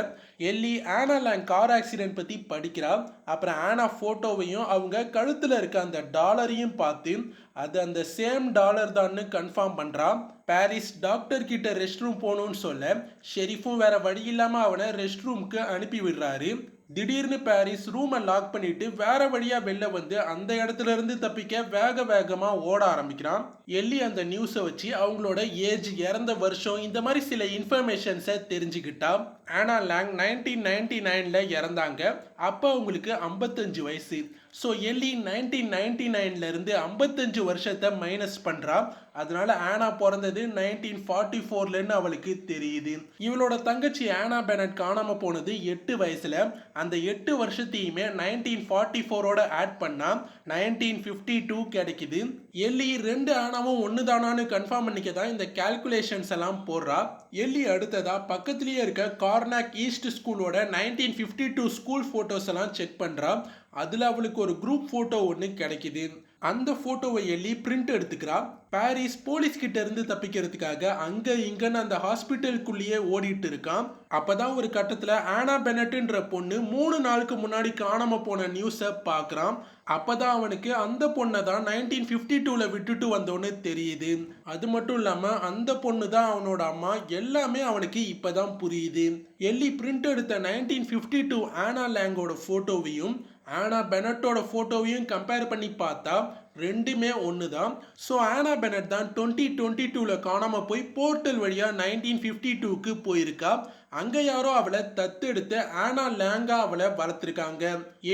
எல்லி ஆனா லேங் கார் ஆக்சிடென்ட் பத்தி படிக்கிறா. அப்புறம் ஆனா போட்டோவையும் அவங்க கழுத்துல இருக்க அந்த டாலரையும் பார்த்து அது அந்த சேம் டாலர் தான்னு கன்ஃபார்ம் பண்றான். பாரிஸ் டாக்டர் கிட்ட ரெஸ்ட் ரூம் போகணும்னு சொல்ல ஷெரீஃபும் வேற வழி இல்லாம அவனை ரெஸ்ட் ரூம்க்கு அனுப்பி விடுறாரு. திடீர்னு பாரிஸ் ரூமை லாக் பண்ணிட்டு வேற வழியா வெளில வந்து அந்த இடத்துல இருந்து தப்பிக்க வேக வேகமா ஓட ஆரம்பிக்கிறான். எல்லி அந்த நியூஸை வச்சு அவங்களோட ஏஜ், இறந்த வருஷம், இந்த மாதிரி சில இன்ஃபர்மேஷன்ஸை தெரிஞ்சுக்கிட்டா. ஆனா லேங் 1999ல இறந்தாங்க. அப்போ அவங்களுக்கு 55 வயசு. ஸோ எல்லி 1999ல இருந்து 55 வருஷத்தை மைனஸ் பண்றா. அதனால ஆனா பிறந்தது 1944லன்னு அவளுக்கு தெரியுது. இவளோட தங்கச்சி ஆனா பெனட் காணாம போனது 8 வயசுல. அந்த 8 வருஷத்தையுமே 1944ஓட ஆட் பண்ணா 1952 கிடைக்குது. எல்லி 2 ஆனாவும் ஒண்ணுதானான்னு கன்ஃபார்ம் பண்ணிக்க தான் இந்த கால்குலேஷன்ஸ் எல்லாம் போடுறா. எல்லி அடுத்ததா பக்கத்திலேயே இருக்க கார்னாக் ஈஸ்ட் ஸ்கூலோட 1952 ஸ்கூல் போட்டோஸ் எல்லாம் செக் பண்றா. அதுல அவளுக்கு ஒரு குரூப் போட்டோ ஒன்று கிடைக்குது. அந்த போட்டோவை எல்லி பிரிண்ட் எடுத்துக்கிறா. பாரிஸ் போலீஸ் கிட்ட இருந்து தப்பிக்கிறதுக்காக அங்க இங்கன்னு அந்த ஹாஸ்பிட்டலுக்குள்ளேயே ஓடிட்டு இருக்கான். அப்பதான் ஒரு கட்டத்துல ஆனா பெனட்ன்ற பொண்ணு 3 நாளுக்கு முன்னாடி காணாம போன நியூஸை பார்க்கறான். அப்பதான் அவனுக்கு அந்த பொண்ணை தான் 1952ல விட்டுட்டு வந்தோன்னு தெரியுது. அது மட்டும் இல்லாம அந்த பொண்ணு தான் அவனோட அம்மா. எல்லாமே அவனுக்கு இப்பதான் புரியுது. எல்லி பிரிண்ட் எடுத்த 1952 ஆனா லேங்கோட போட்டோவையும் ஆனா பெனட்டோட போட்டோவையும் கம்பேர் பண்ணி பார்த்தா ரெண்டுமே ஒன்று தான். ஸோ ஆனா பெனட் தான் 2022ல காணாம போய் போர்ட்டல் வழியா 1952க்கு போயிருக்கா. அங்க யாரோ அவளை தத்தெடுத்து ஆனா லேங்கா அவளை வளர்த்துருக்காங்க.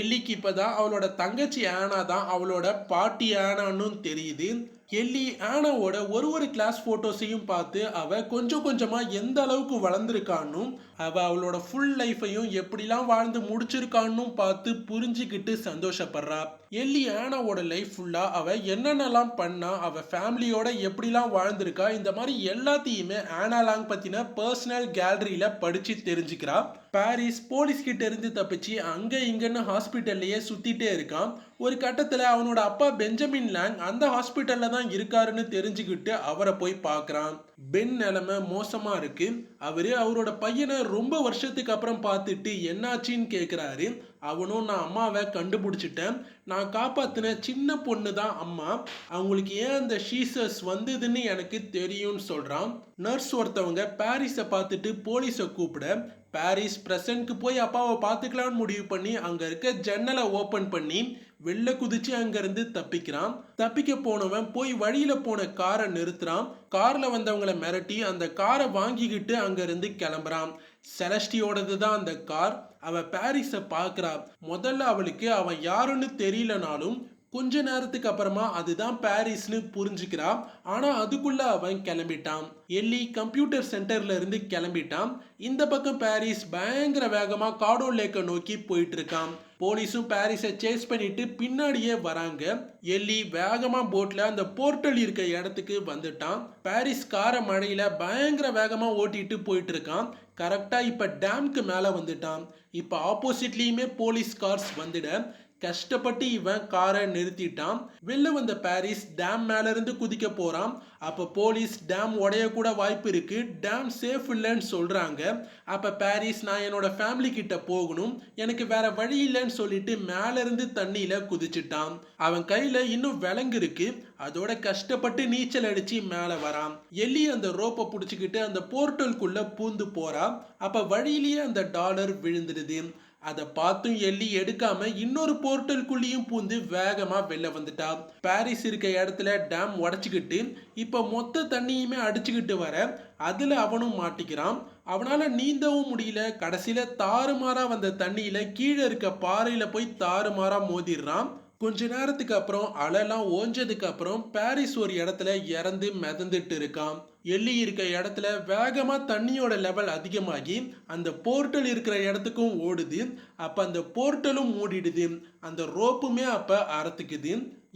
எல்லிக்கு இப்பதான் அவளோட தங்கச்சி ஆனா தான் அவளோட பாட்டி ஆனான்னு தெரியுது. எல்லி ஆனாவோட ஒரு கிளாஸ் போட்டோஸையும் பார்த்து அவ கொஞ்சம் கொஞ்சமா எந்த அளவுக்கு வளர்ந்துருக்கான்னு அவளோட ஃபுல் லைஃபையும் எப்படிலாம் வாழ்ந்து முடிச்சிருக்கான்னு பார்த்து புரிஞ்சுக்கிட்டு சந்தோஷப்படுறா. எல்லி ஆனாவோட லைஃப் ஃபுல்லா அவ என்னென்னலாம் பண்ணா, அவ ஃபேமிலியோட எப்படிலாம் வாழ்ந்திருக்கா, இந்த மாதிரி எல்லாத்தையுமே ஆனா லாங் பத்தின பர்சனல் கேலரியில படிச்சு தெரிஞ்சுக்கிறா. பாரிஸ் போலீஸ் கிட்ட இருந்து தப்பிச்சு அங்க இங்கன்னு ஹாஸ்பிட்டல்லையே சுத்திட்டே இருக்கான். ஒரு கட்டத்துல அவனோட அப்பா பெஞ்சமின் லாங் அந்த ஹாஸ்பிட்டல்ல தான் இருக்காருன்னு தெரிஞ்சுக்கிட்டு அவரை போய் பார்க்கறான். பென் நிலைமை மோசமா இருக்கு. அவரோட பையனை ரொம்ப வருஷத்துக்கு அப்புறம் பார்த்துட்டு என்னாச்சின்னு கேட்குறாரு. அவனும் நான் அம்மாவை கண்டுபிடிச்சிட்டேன், நான் காப்பாத்தின சின்ன பொண்ணு தான் அம்மா, அவங்களுக்கு ஏன் அந்த ஷீசஸ் வந்ததுன்னு எனக்கு தெரியும்னு சொல்றான். நர்ஸ் ஒருத்தவங்க பாரிஸை பார்த்துட்டு போலீஸை கூப்பிட பாரிஸ் பிரசன்ட்க்கு போய் அப்பாவை பார்த்துக்கலான்னு முடிவு பண்ணி அங்க இருக்க ஜன்னலை ஓபன் பண்ணி வெளில குதிச்சு அங்கிருந்து தப்பிக்கிறான். தப்பிக்க போனவன் போய் வழியில போன காரை நிறுத்துறான். கார்ல வந்தவங்களை மிரட்டி அந்த காரை வாங்கிக்கிட்டு அங்க இருந்து கிளம்புறான். செலஸ்டியோடது தான் அந்த கார். அவ பாரிஸை பார்க்கறா. முதல்ல அவளுக்கு அவன் யாருன்னு தெரியலனாலும் கொஞ்ச நேரத்துக்கு அப்புறமா அதுதான் பாரிஸ்னு புரிஞ்சுக்கிறா. ஆனா அதுக்குள்ள அவன் கிளம்பிட்டான். எல்லி கம்ப்யூட்டர் சென்டர்ல இருந்து கிளம்பிட்டான். இந்த பக்கம் பாரிஸ் பயங்கர வேகமா காடோ லேக்கை நோக்கி போயிட்டு இருக்கான். போலீஸும் பாரிஸை சேஸ் பண்ணிட்டு பின்னாடியே வராங்க. எல்லி வேகமா போட்ல அந்த போர்ட்டல் இருக்க இடத்துக்கு வந்துட்டான். பாரிஸ் காரை மழையில பயங்கர வேகமா ஓட்டிட்டு போயிட்டு இருக்கான். கரெக்டா இப்ப டேம்க்கு மேல வந்துட்டான். இப்ப ஆப்போசிட்லயுமே போலீஸ் கார்ஸ் வந்துட கஷ்டப்பட்டு இவன் காரை நிறுத்திட்டான். வெளில வந்த பாரிஸ் டேம் மேல இருந்து குதிக்க போறான். அப்ப போலீஸ் டேம் உடைய கூட வாய்ப்பு இருக்கு, டேம் சேஃப் இல்லைன்னு சொல்றாங்க. அப்ப பாரிஸ் நான் என்னோட ஃபேமிலி கிட்ட போகணும், எனக்கு வேற வழி இல்லைன்னு சொல்லிட்டு மேல இருந்து தண்ணியில குதிச்சுட்டான். அவன் கையில இன்னும் விலங்கு இருக்கு, அதோட கஷ்டப்பட்டு நீச்சல் அடிச்சு மேல வரான். எல்லி அந்த ரோப்பை புடிச்சுக்கிட்டு அந்த போர்ட்டலுக்குள்ள பூந்து போறா. அப்ப வழியிலேயே அந்த டாலர் விழுந்துடுது. அதை பார்த்தும் எல்லி எடுக்காம இன்னொரு போர்ட்டலுக்குள்ளேயும் பூந்து வேகமா வெளில வந்துட்டா. பாரிஸ் இருக்க இடத்துல டேம் உடச்சிக்கிட்டு இப்ப மொத்த தண்ணியுமே அடிச்சுக்கிட்டு வர அதுல அவனும் மாட்டிக்கிறான். அவனால நீந்தவும் முடியல. கடைசியில தாறுமாறா வந்த தண்ணியில கீழே இருக்க பாறையில போய் தாறுமாறா மோதிடுறான். கொஞ்ச நேரத்துக்கு அப்புறம் அலைலாம் ஓஞ்சதுக்கு அப்புறம் பாரிஸ் ஒரு இடத்துல இறந்து மிதந்துட்டு இருக்கான். எல்லி இருக்க இடத்துல வேகமா தண்ணியோட லெவல் அதிகமாகி அந்த போர்ட்டல் இருக்கிற இடத்துக்கும் ஓடுது. அப்ப அந்த போர்ட்டலும் மூடிடுது. அந்த ரோப்புமே அப்ப அறுத்துக்குது.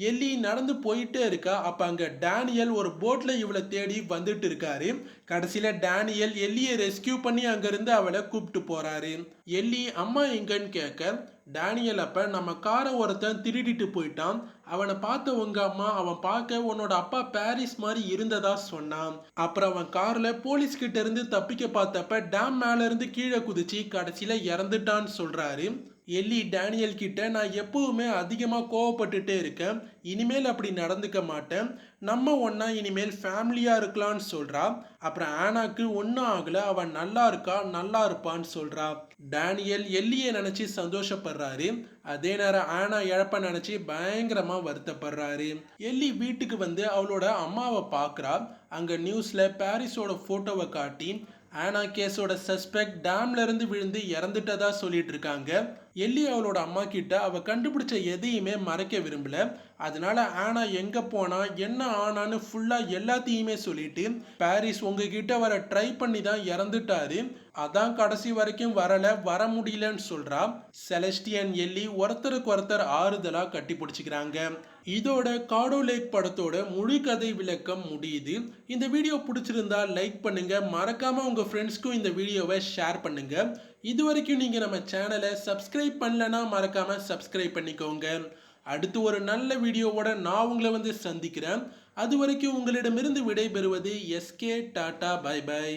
எல்லி நடந்து போயிட்டே இருக்கா. அப்ப அங்க டேனியல் ஒரு போட்ல இவளை தேடி வந்துட்டு இருக்காரு. கடைசியில டேனியல் எல்லியை ரெஸ்கியூ பண்ணி அங்க இருந்து அவளை கூப்பிட்டு போறாரு. எல்லி அம்மா எங்கன்னு கேட்க டேனியல் அப்ப நம்ம காரை ஒருத்தன் திருடிட்டு போயிட்டான், அவனை பார்த்த உங்க அம்மா அவன் பார்க்க உன்னோட அப்பா பாரிஸ் மாதிரி இருந்ததா சொன்னான். அப்புறம் அவன் கார்ல போலீஸ் கிட்ட இருந்து தப்பிக்க பார்த்தப்ப டேம் மேல இருந்து கீழே குதிச்சு கடைசியில இறந்துட்டான்னு சொல்றாரு. எல்லி டேனியல் கிட்ட நான் எப்பவுமே அதிகமாக கோவப்பட்டுட்டே இருக்கேன், இனிமேல் அப்படி நடந்துக்க மாட்டேன், நம்ம ஒன்னா இனிமேல் ஃபேமிலியா இருக்கலாம்னு சொல்றா. அப்புறம் ஆனாக்கு ஒன்றும் ஆகல, அவன் நல்லா இருக்கா நல்லா இருப்பான்னு சொல்றா. டேனியல் எல்லியை நினைச்சு சந்தோஷப்படுறாரு. அதே நேரம் ஆனா இழப்ப நினைச்சு பயங்கரமா வருத்தப்படுறாரு. எல்லி வீட்டுக்கு வந்து அவளோட அம்மாவை பார்க்குறா. அங்க நியூஸ்ல பாரிஸோட போட்டோவை காட்டி ஆனா கேஸோட சஸ்பெக்ட் டேம்ல இருந்து விழுந்து இறந்துட்டதா சொல்லிட்டு இருக்காங்க. எல்லி அவளோட அம்மா கிட்ட அவ கண்டுபிடிச்ச எதையுமே மறைக்க விரும்பல. அதனால ஆனா எங்க போனா என்ன ஆனான்னு ஃபுல்லா எல்லாத்தையுமே சொல்லிட்டு பாரிஸ் உங்ககிட்ட வர ட்ரை பண்ணி தான் இறந்துட்டாரு, அதான் கடைசி வரைக்கும் வர முடியலன்னு சொல்றா. செலஸ்டியன் எல்லி ஒருத்தருக்கு ஒருத்தர் ஆறுதலா கட்டி பிடிச்சிக்கிறாங்க. இதோட காடோ லேக் படத்தோட முழு கதை விளக்கம் முடியுது. இந்த வீடியோ பிடிச்சிருந்தா லைக் பண்ணுங்க, மறக்காம உங்க ஃப்ரெண்ட்ஸ்க்கும் இந்த வீடியோவை ஷேர் பண்ணுங்க. இது வரைக்கும் நீங்க நம்ம சேனலை சப்ஸ்கிரைப் பண்ணலன்னா மறக்காம சப்ஸ்கிரைப் பண்ணிக்கோங்க. அடுத்து ஒரு நல்ல வீடியோவோட நான் உங்களை வந்து சந்திக்கிறேன். அது வரைக்கும் உங்களிடமிருந்து விடை பெறுவது எஸ்கே. Tata, by by.